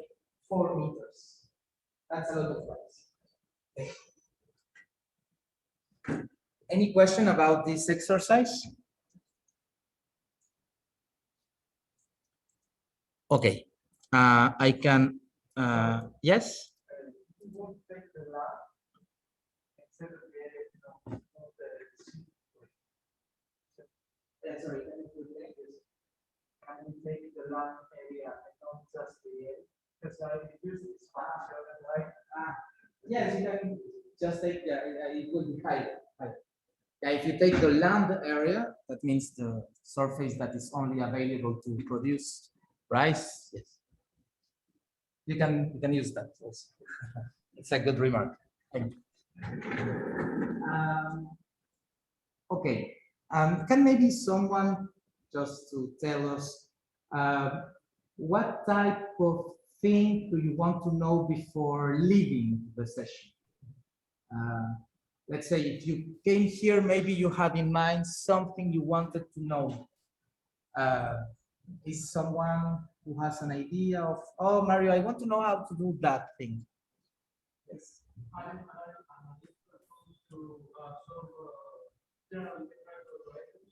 4 meters. That's a lot of rice. Okay. Any question about this exercise? Okay, I can, yes? Sorry, can you take the land area and not just the area? Because I use this function, right? Yes, you can just take, it will be higher. Yeah, if you take the land area, that means the surface that is only available to produce rice. Yes, you can use that also. It's a good remark. Thank you. Okay, can maybe someone just to tell us what type of thing do you want to know before leaving the session? let's say if you came here, maybe you had in mind something you wanted to know. Is someone who has an idea of, oh, Mario, I want to know how to do that thing. Yes.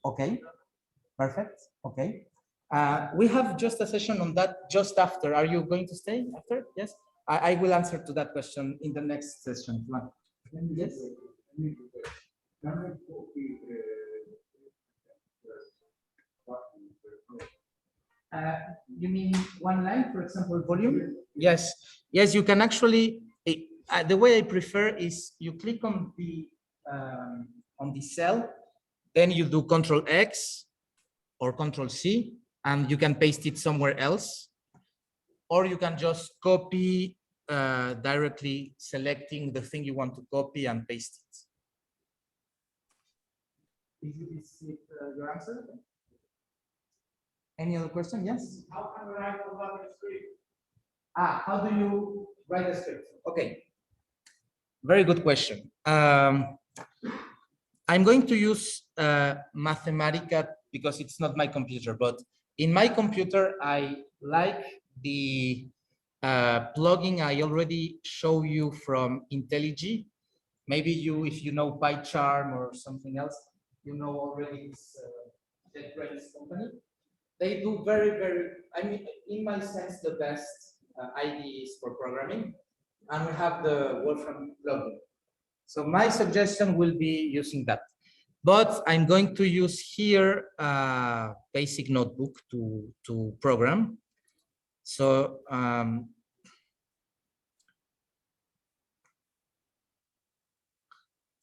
Okay, perfect. Okay. We have just a session on that just after. Are you going to stay after? Yes. I will answer to that question in the next session. Yes. You mean one line, for example, volume? Yes. Yes, you can actually. The way I prefer is you click on the cell, then you do Control X or Control C, and you can paste it somewhere else, or you can just copy directly, selecting the thing you want to copy and paste it. Is it your answer? Any other question? Yes? How can I write a script? How do you write a script? Okay. Very good question. I'm going to use Mathematica because it's not my computer, but in my computer, I like the plugin I already show you from IntelliJ. Maybe you, if you know PyCharm or something else, you know already this JetBrains company. They do very, I mean, in my sense, the best IDEs for programming. And we have the Wolfram plugin. So my suggestion will be using that. But I'm going to use here a basic notebook to program. So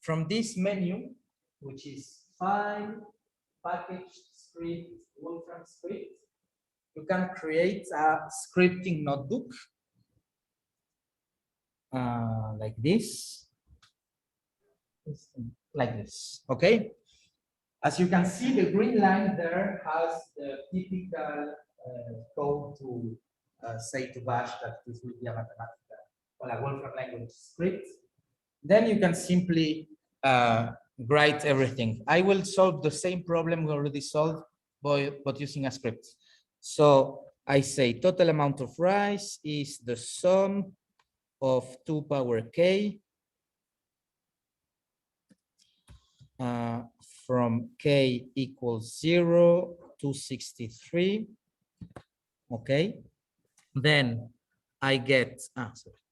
from this menu, which is File, Package, Script, Wolfram Script, you can create a scripting notebook like this. Like this, okay? As you can see, the green line there has the typical code to say to Bash that this will be a Mathematica or a Wolfram language script. Then you can simply write everything. I will solve the same problem we already solved, but using a script. So I say total amount of rice is the sum of 2 power k from k equals 0 to 63. Okay. Then I get,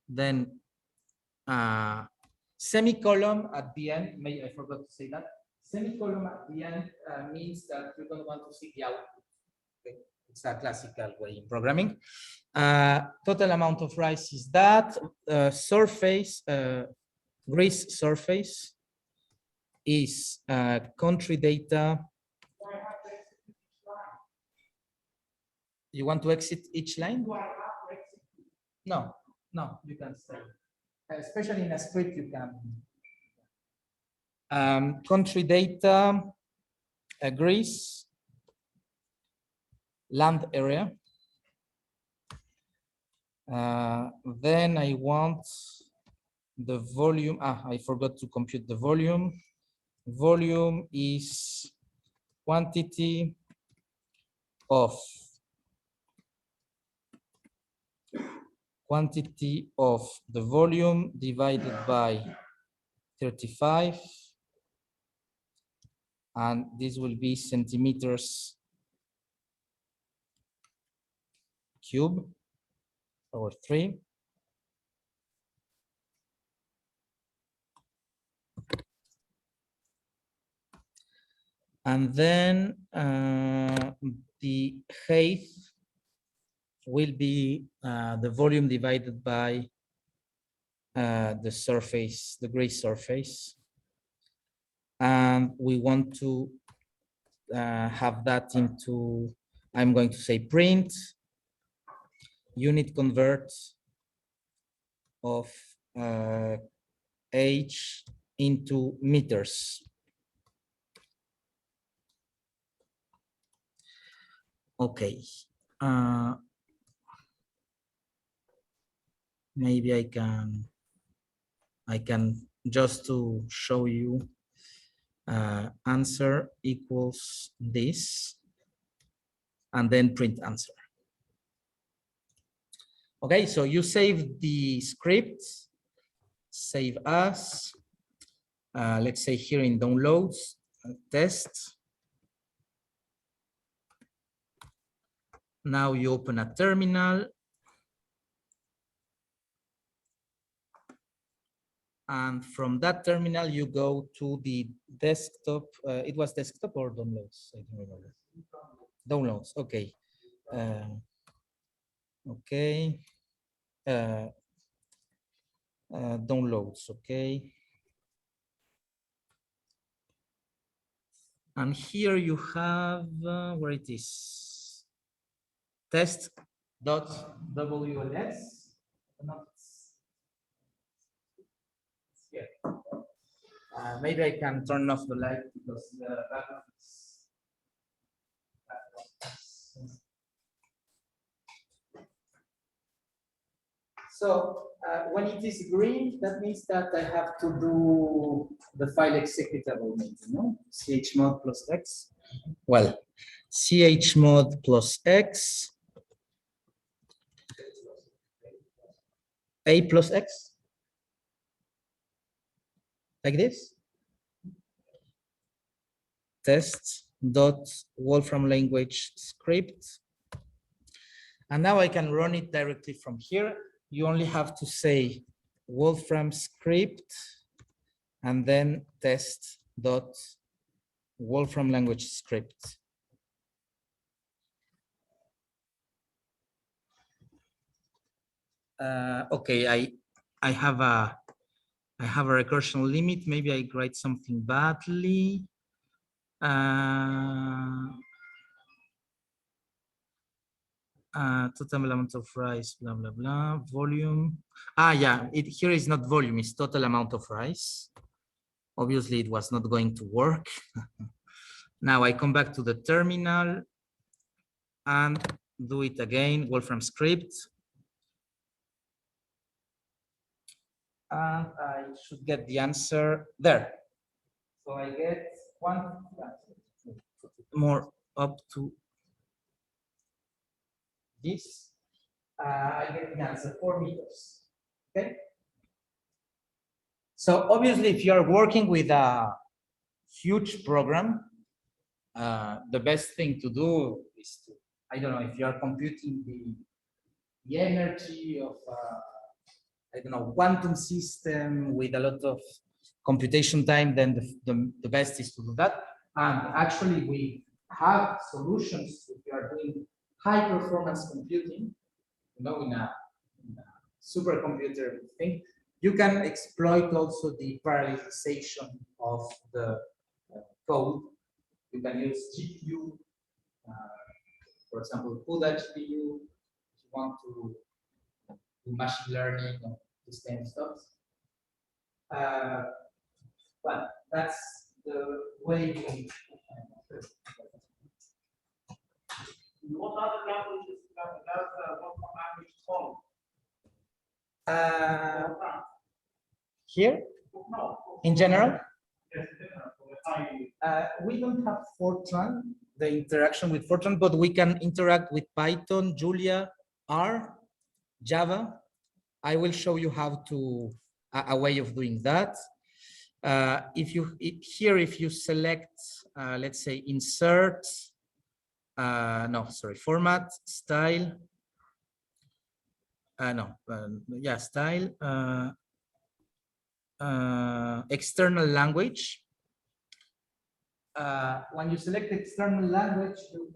then semicolon at the end. Maybe I forgot to say that. Semicolon at the end means that you're going to want to see the output. Okay. It's a classical way in programming. Total amount of rice is that. Surface, grease surface is country data. You want to exit each line? No, you can stay. Especially in a script, you can. Country data, Greece, land area. Then I want the volume. I forgot to compute the volume. Volume is quantity of the volume divided by 35, and this will be centimeters cube over 3. And then the height will be the volume divided by the surface, the gray surface. And we want to have that into, I'm going to say print unit convert of h into meters. Okay. Maybe I can just to show you, answer equals this, and then print answer. Okay, so you save the script, save as, let's say here in downloads, test. Now you open a terminal. And from that terminal, you go to the desktop. It was desktop or downloads? I don't remember. Downloads, okay. Okay. Downloads, okay. And here you have, where it is, test.wls. Here. Maybe I can turn off the light because the background is. So when it is green, that means that I have to do the file executable, maybe, no? Chmod plus X. Well, chmod plus X. A plus X. Like this. Test dot Wolfram language script. And now I can run it directly from here. You only have to say Wolfram script and then test dot Wolfram language script. Okay, I have a recursion limit. Maybe I write something badly. Total amount of rice, blah, blah, blah, volume. Yeah, here is not volume, it's total amount of rice. Obviously, it was not going to work. Now I come back to the terminal and do it again, Wolfram script. And I should get the answer there. So I get one, more up to this. I get the answer 4 meters. Okay. So obviously, if you are working with a huge program, the best thing to do is to, I don't know, if you are computing the energy of, I don't know, quantum system with a lot of computation time, then the best is to do that. And actually, we have solutions if you are doing high performance computing, you know, in a supercomputer thing. You can exploit also the parallelization of the code. You can use GPU, for example, CUDA GPU, if you want to do machine learning and this kind of stuff. But that's the way we. What other languages does Wolfram language follow? Here? No. In general? Yes, we don't have Fortran, the interaction with Fortran, but we can interact with Python, Julia, R, Java. I will show you how to, a way of doing that. If you select, let's say, insert, format, style, style, external language. When you select external language, you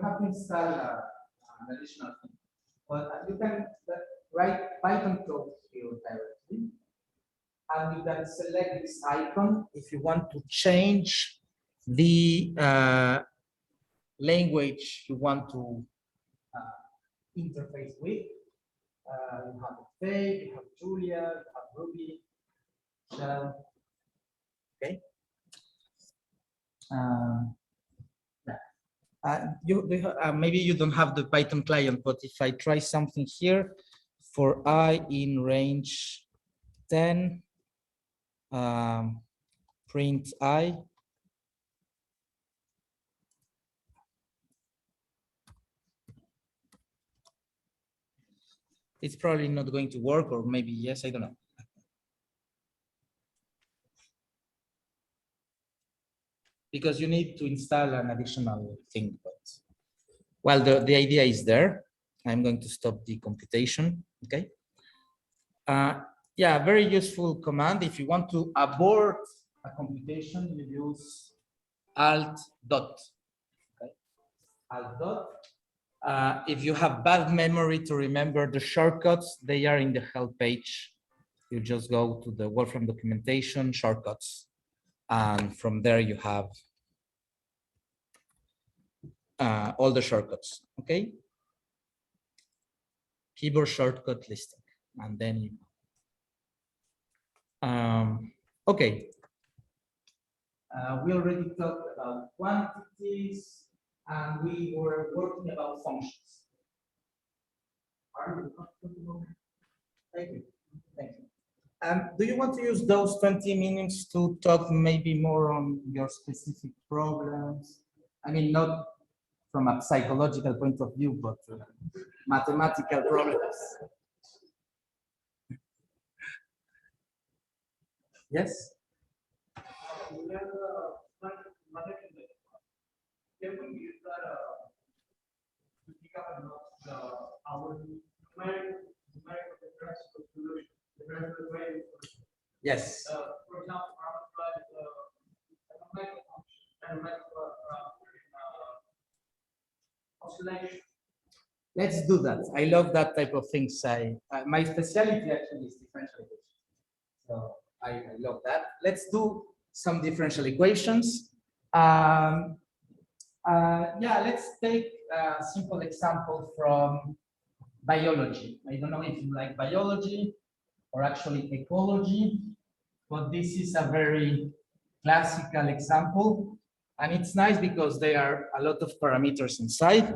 have to install an additional thing. But you can write Python code here directly. And you can select this icon if you want to change the language you want to interface with. You have Pay, you have Julia, you have Ruby, Shell. Okay. Maybe you don't have the Python client, but if I try something here for I in range 10, print I. It's probably not going to work, or maybe yes, I don't know. Because you need to install an additional thing, but well, the idea is there. I'm going to stop the computation, okay? Yeah, very useful command. If you want to abort a computation, you use alt dot, okay? Alt dot. If you have bad memory to remember the shortcuts, they are in the help page. You just go to the Wolfram documentation shortcuts, and from there you have all the shortcuts, okay? Keyboard shortcut listing, and then you, okay. We already talked about quantities, and we were working about functions. Are you comfortable? Thank you. Thank you. Do you want to use those 20 minutes to talk maybe more on your specific problems? I mean, not from a psychological point of view, but mathematical problems. Yes? Yes. For example, oscillation. Let's do that. I love that type of things. My specialty actually is differential equations. So I love that. Let's do some differential equations. Yeah, let's take a simple example from biology. I don't know if you like biology or actually ecology, but this is a very classical example. And it's nice because there are a lot of parameters inside.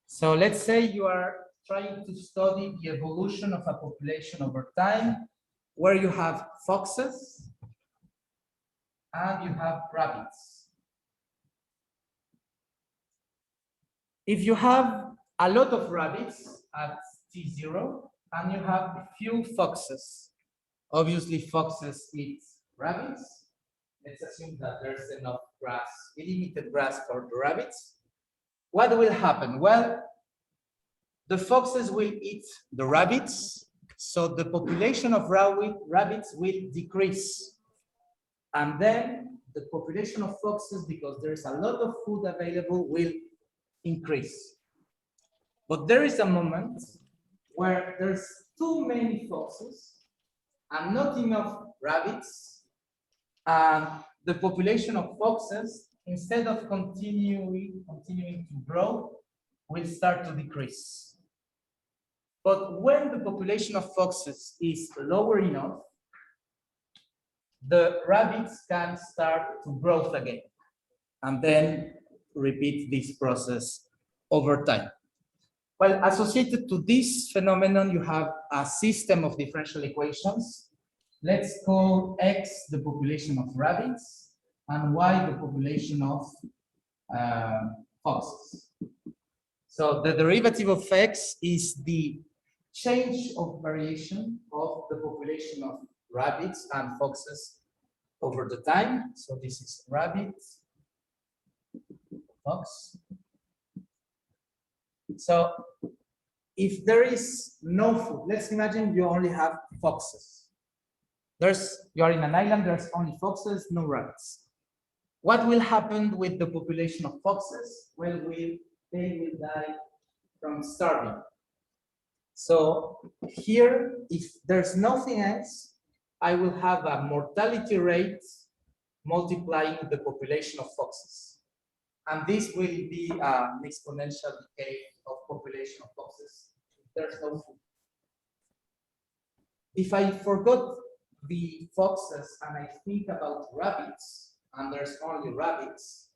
So let's say you are trying to study the evolution of a population over time, where you have foxes and you have rabbits. If you have a lot of rabbits at T0 and you have a few foxes, obviously foxes eat rabbits. Let's assume that there's enough grass, limited grass for the rabbits. What will happen? Well, the foxes will eat the rabbits, so the population of rabbits will decrease. And then the population of foxes, because there's a lot of food available, will increase. But there is a moment where there's too many foxes and not enough rabbits, and the population of foxes, instead of continuing to grow, will start to decrease. But when the population of foxes is lower enough, the rabbits can start to grow again, and then repeat this process over time. Well, associated to this phenomenon, you have a system of differential equations. Let's call X the population of rabbits and Y the population of foxes. So the derivative of X is the change of variation of the population of rabbits and foxes over the time. So this is rabbit, fox. So if there is no food, let's imagine you only have foxes. You are in an island, there's only foxes, no rabbits. What will happen with the population of foxes? Well, they will die from starving. So here, if there's nothing else, I will have a mortality rate multiplying the population of foxes. And this will be an exponential decay of population of foxes if there's no food. If I forgot the foxes and I think about rabbits, and there's only rabbits,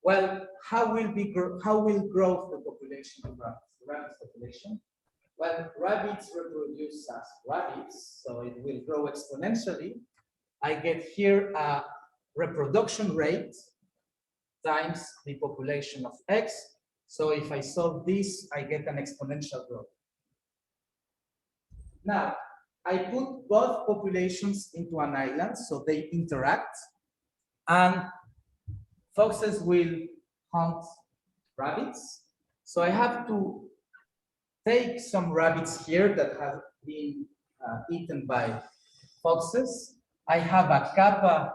well, how will grow the population of rabbits? The rabbits population? Well, rabbits reproduce as rabbits, so it will grow exponentially. I get here a reproduction rate times the population of X. So if I solve this, I get an exponential growth. Now, I put both populations into an island so they interact, and foxes will hunt rabbits. So I have to take some rabbits here that have been eaten by foxes. I have a kappa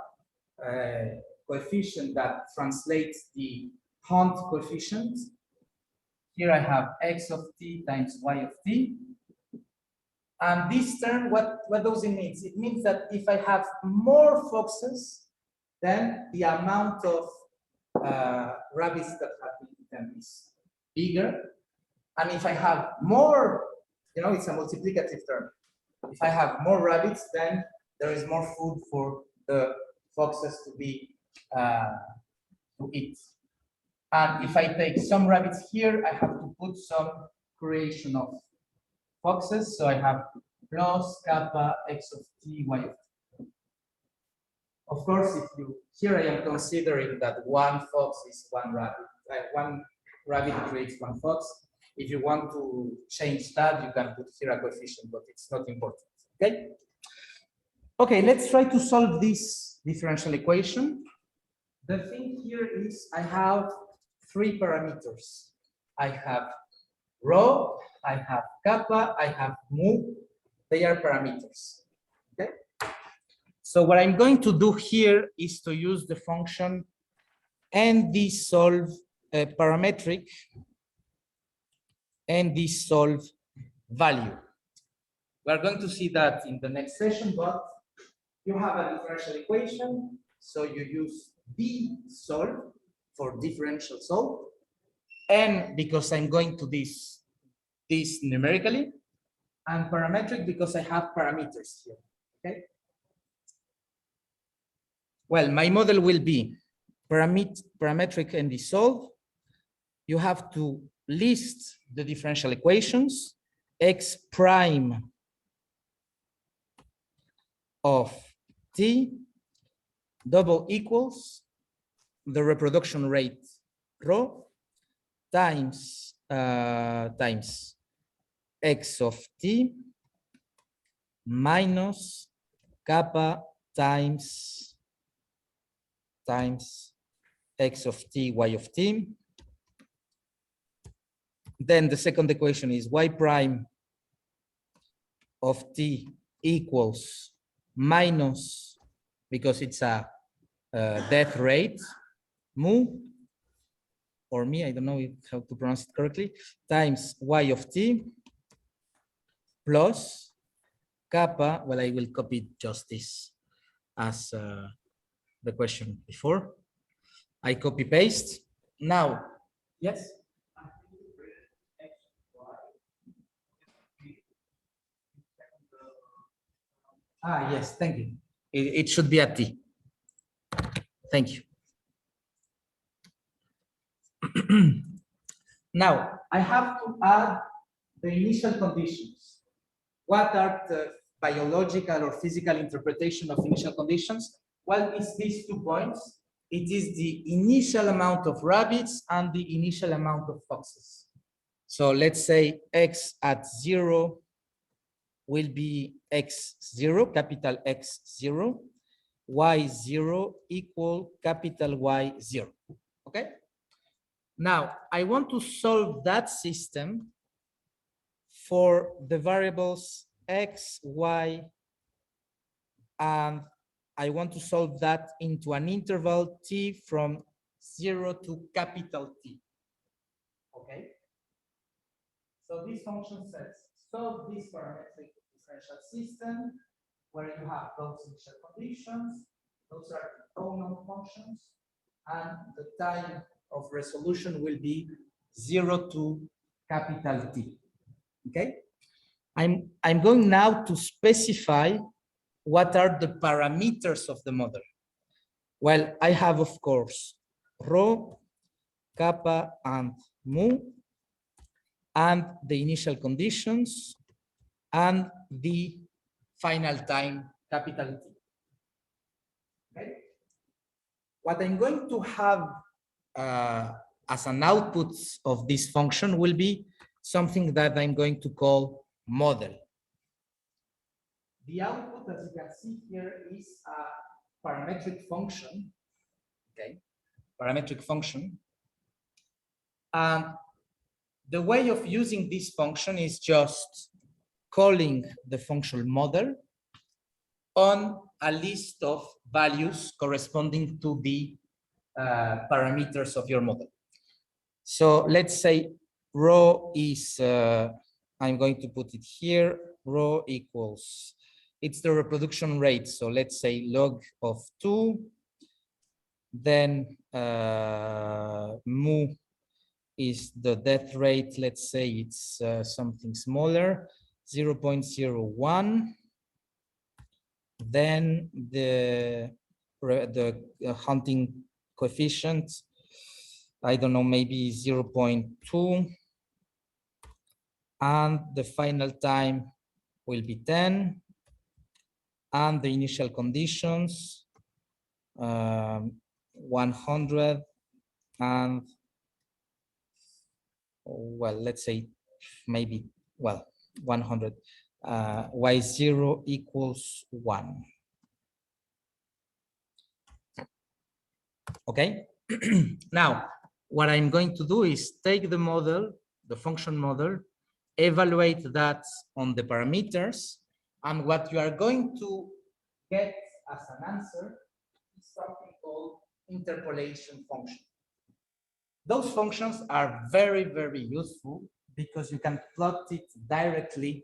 coefficient that translates the hunt coefficient. Here I have x of t times y of t. And this term, what does it mean? It means that if I have more foxes, then the amount of rabbits that have been eaten is bigger. And if I have more, it's a multiplicative term. If I have more rabbits, then there is more food for the foxes to eat. And if I take some rabbits here, I have to put some creation of foxes. So I have plus kappa x of t y of t. Of course, here I am considering that one fox is one rabbit. One rabbit creates one fox. If you want to change that, you can put here a coefficient, but it's not important. Okay? Okay, let's try to solve this differential equation. The thing here is I have 3 parameters. I have rho, I have kappa, I have mu. They are parameters. Okay? So what I'm going to do here is to use the function ndSolve parametric ndSolve value. We are going to see that in the next session, but you have a differential equation, so you use dSolve for differential solve, and because I'm going to this numerically, and parametric because I have parameters here. Okay. Well, my model will be parametric ndSolve. You have to list the differential equations. X prime of t double equals the reproduction rate rho times x of t minus kappa times x of t y of t. Then the second equation is y prime of t equals minus, because it's a death rate, mu, or me, I don't know how to pronounce it correctly, times y of t plus kappa, well, I will copy just this as the question before. I copy paste. Now, yes? Ah, yes, thank you. It should be at t. Thank you. Now, I have to add the initial conditions. What are the biological or physical interpretation of initial conditions? Well, it's these 2 points. It is the initial amount of rabbits and the initial amount of foxes. So let's say x at 0 will be x0, capital X0, y0 equal capital Y0. Okay? Now, I want to solve that system for the variables x, y, and I want to solve that into an interval t from 0 to capital T. Okay? So this function says, solve this parametric differential system where you have those initial conditions, those are unknown functions, and the time of resolution will be 0 to capital T. Okay? I'm going now to specify what are the parameters of the model. Well, I have, of course, rho, kappa, and mu, and the initial conditions, and the final time, capital T. what I'm going to have as an output of this function will be something that I'm going to call model. The output, as you can see here, is a parametric function, okay? Parametric function. And the way of using this function is just calling the function model on a list of values corresponding to the parameters of your model. So let's say rho is, I'm going to put it here, rho equals, it's the reproduction rate. So let's say log of 2, then mu is the death rate. Let's say it's something smaller, 0.01. Then the hunting coefficient, I don't know, maybe 0.2. And the final time will be 10. And the initial conditions, 100. And, well, let's say maybe, well, 100. Y0 equals 1. Okay. Now, what I'm going to do is take the model, the function model, evaluate that on the parameters, and what you are going to get as an answer is something called interpolation function. Those functions are very, very useful because you can plot it directly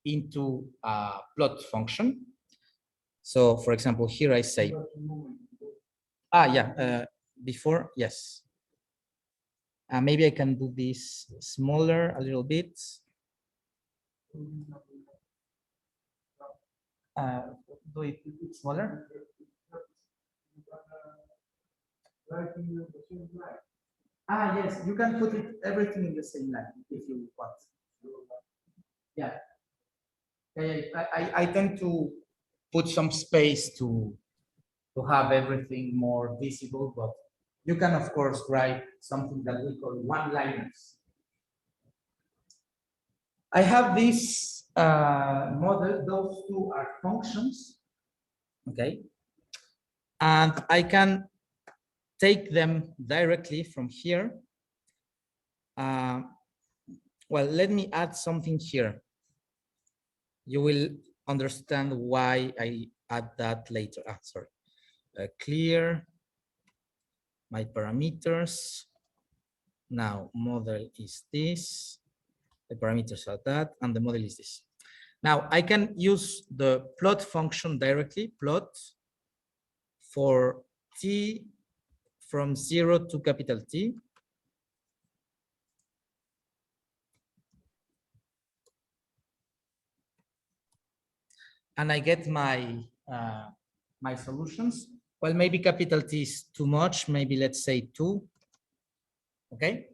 into a plot function. So, for example, here I say, before, yes. Maybe I can do this smaller a little bit. Do it smaller. Yes, you can put it everything in the same line if you want. Yeah. I tend to put some space to have everything more visible, but you can, of course, write something that we call one-liners. I have this model. Those two are functions, okay? And I can take them directly from here. Well, let me add something here. You will understand why I add that later. Sorry. Clear my parameters. Now, model is this. The parameters are that, and the model is this. Now, I can use the plot function directly, plot for t from 0 to capital T. And I get my my solutions. Well, maybe capital T is too much. Maybe let's say 2. Okay.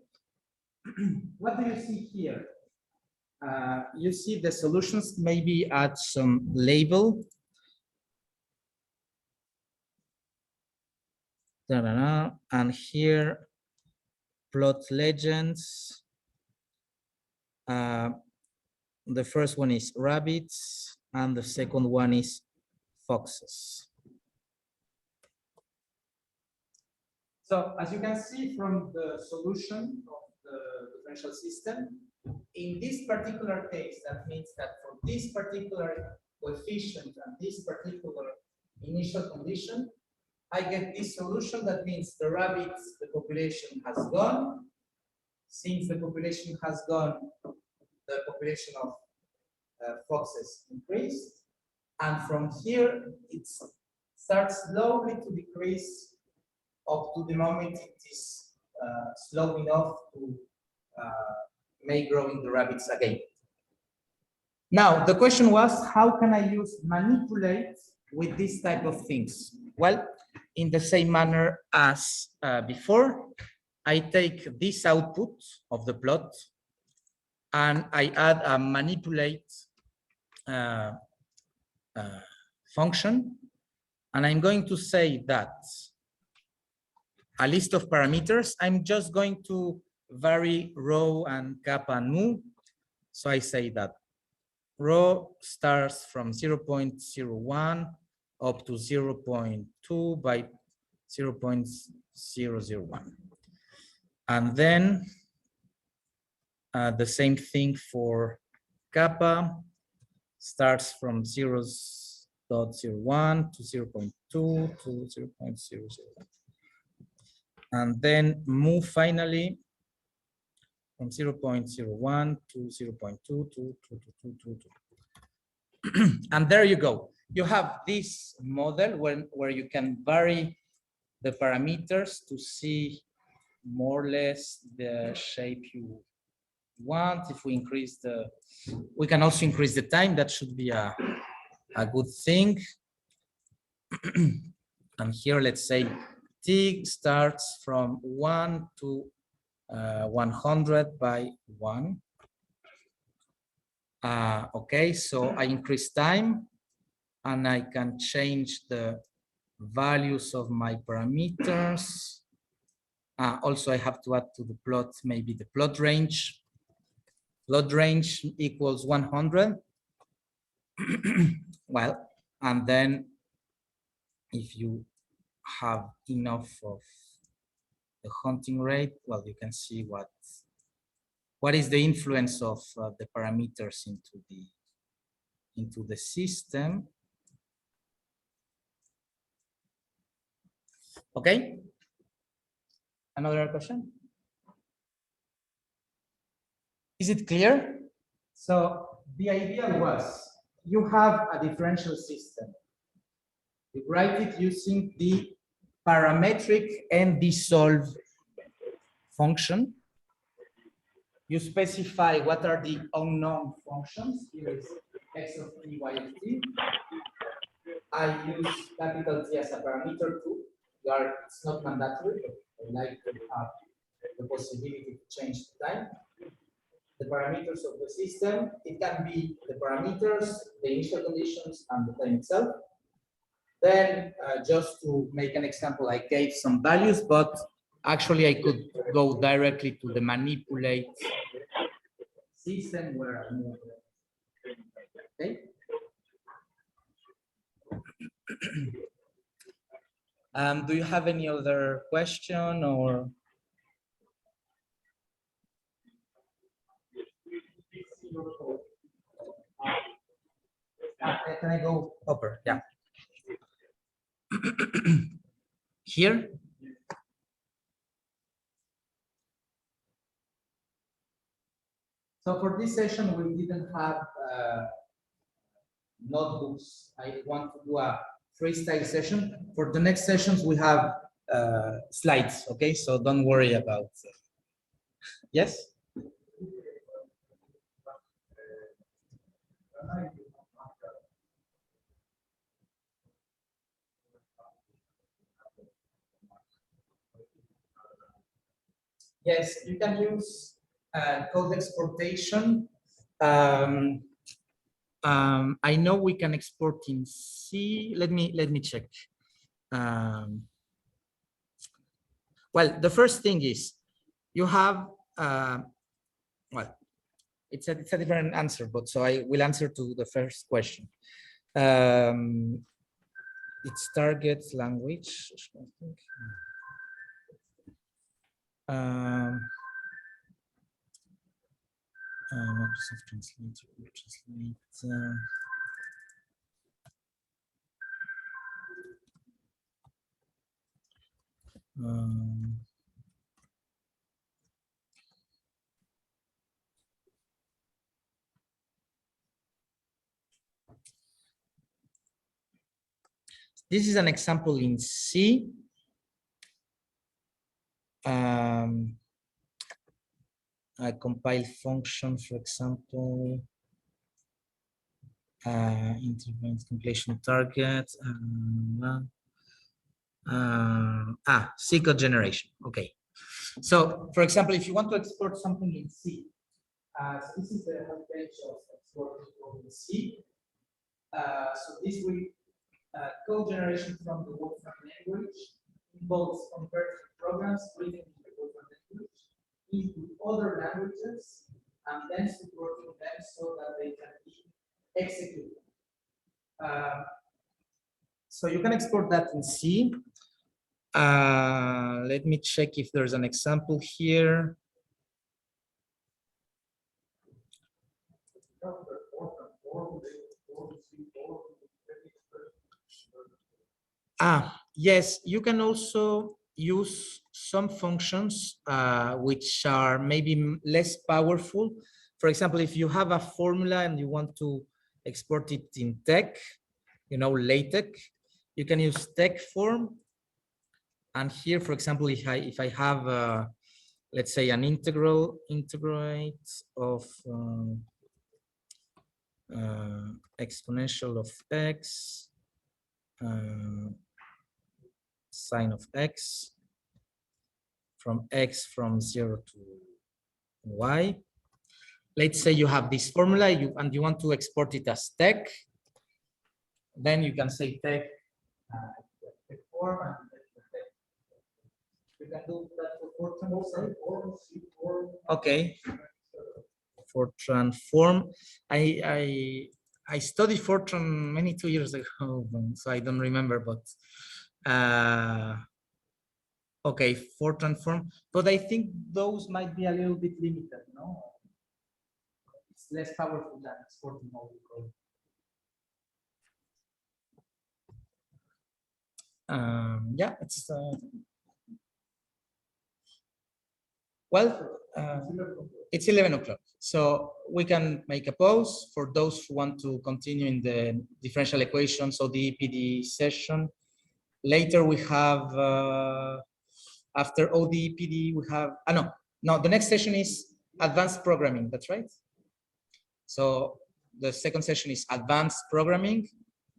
What do you see here? You see the solutions. Maybe add some label. And here, plot legends. The first one is rabbits, and the second one is foxes. So as you can see from the solution of the differential system, in this particular case, that means that for this particular coefficient and this particular initial condition, I get this solution. That means the rabbits, the population has gone. Since the population has gone, the population of foxes increased. And from here, it starts slowly to decrease up to the moment it is slow enough to make growing the rabbits again. Now, the question was, how can I use manipulate with this type of things? Well, in the same manner as before, I take this output of the plot and I add a manipulate function, and I'm going to say that a list of parameters. I'm just going to vary row and kappa nu. So I say that row starts from 0.01 up to 0.2 by 0.001. And then the same thing for kappa, starts from 0.01 to 0.2 to 0.001. And then mu finally from 0.01 to 0.2 to 2. And there you go. You have this model where you can vary the parameters to see more or less the shape you want. If we increase we can also increase the time. That should be a good thing. And here, let's say t starts from 1 to 100 by 1. Okay, so I increase time and I can change the values of my parameters. Also, I have to add to the plot, maybe the plot range. Plot range equals 100. Well, and then if you have enough of the hunting rate, well, you can see what is the influence of the parameters into the system. Okay. Another question? Is it clear? So the idea was you have a differential system. You write it using the parametric and dissolve function. You specify what are the unknown functions. Here is x of t, y of t. I use capital T as a parameter too. It's not mandatory, but I like to have the possibility to change the time. The parameters of the system, it can be the parameters, the initial conditions, and the time itself. Then just to make an example, I gave some values, but actually I could go directly to the manipulate system where I move. Okay. Do you have any other question or? Can I go upper? Yeah. Here. So for this session, we didn't have notebooks. I want to do a freestyle session. For the next sessions, we have slides. Okay, so don't worry about. Yes. Yes, you can use code exportation. I know we can export in C. Let me check. Well, the first thing is you have well, it's a different answer, but so I will answer to the first question. It's target language. Microsoft Translate. This is an example in C. A compile function, for example, intervention completion target. C code generation. Okay. So, for example, if you want to export something in C, so this is the homepage of exporting in C. So this will code generation from the Wolfram language. involves converting programs written in the Wolfram language into other languages and then supporting them so that they can be executed. So you can export that in C. Let me check if there's an example here. Yes, you can also use some functions which are maybe less powerful. For example, if you have a formula and you want to export it in TeX, LaTeX, you can use TeX form. And here, for example, if I have, let's say, an integrate of exponential of x, sine of x, from 0 to y. Let's say you have this formula and you want to export it as TeX. Then you can say TeX form. And you can do that for Fortran also. Okay. Fortran form. I studied Fortran many 2 years ago, so I don't remember, but okay, Fortran form. But I think those might be a little bit limited, no? It's less powerful than exporting model code. Yeah, it's well, it's 11 o'clock, so we can make a pause for those who want to continue in the differential equations or the EPD session. Later we have, after ODEPD, we have, no, the next session is advanced programming, that's right? So the second session is advanced programming,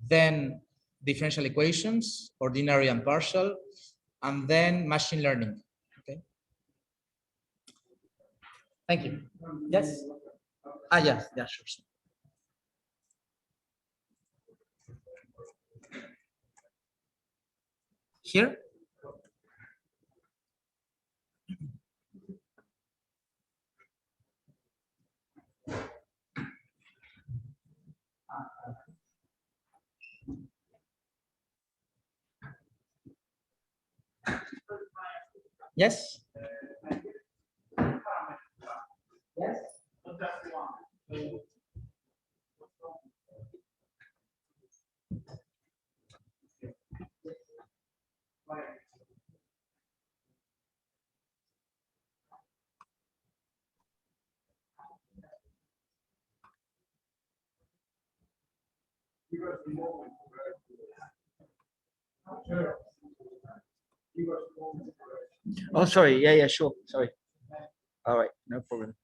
then differential equations, ordinary and partial, and then machine learning. Okay. Thank you. Yes. Yes, yeah, sure. Here. Yes. Yes. Oh, sorry. Yeah, sure. Sorry. All right, no problem.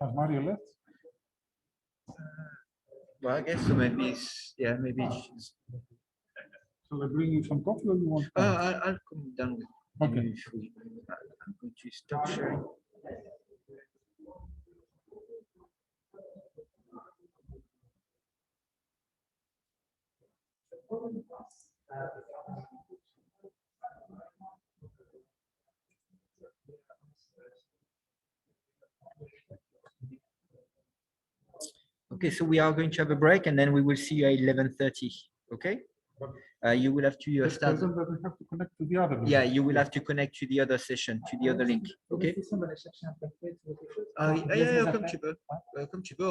Has Mario left? Well, I guess so. Maybe it's, yeah, maybe it's, Shall I bring you some coffee or you want? I'll come down with Okay. you if we- I'm going to stop sharing. Okay, so we are going to have a break and then we will see you at 11:30. Okay? You will have to This start. person doesn't have to connect to the other. link. Yeah, you will have to connect to the other session, to the other link. Okay? Yeah, welcome, Chibo. Welcome, Chibo.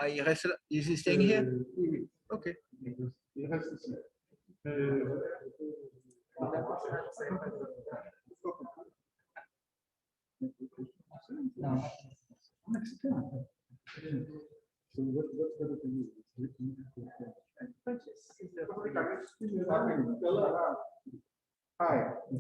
Il reste là. Is he staying here? Okay. Il reste ici. Mexican. So what's better to you? Hi.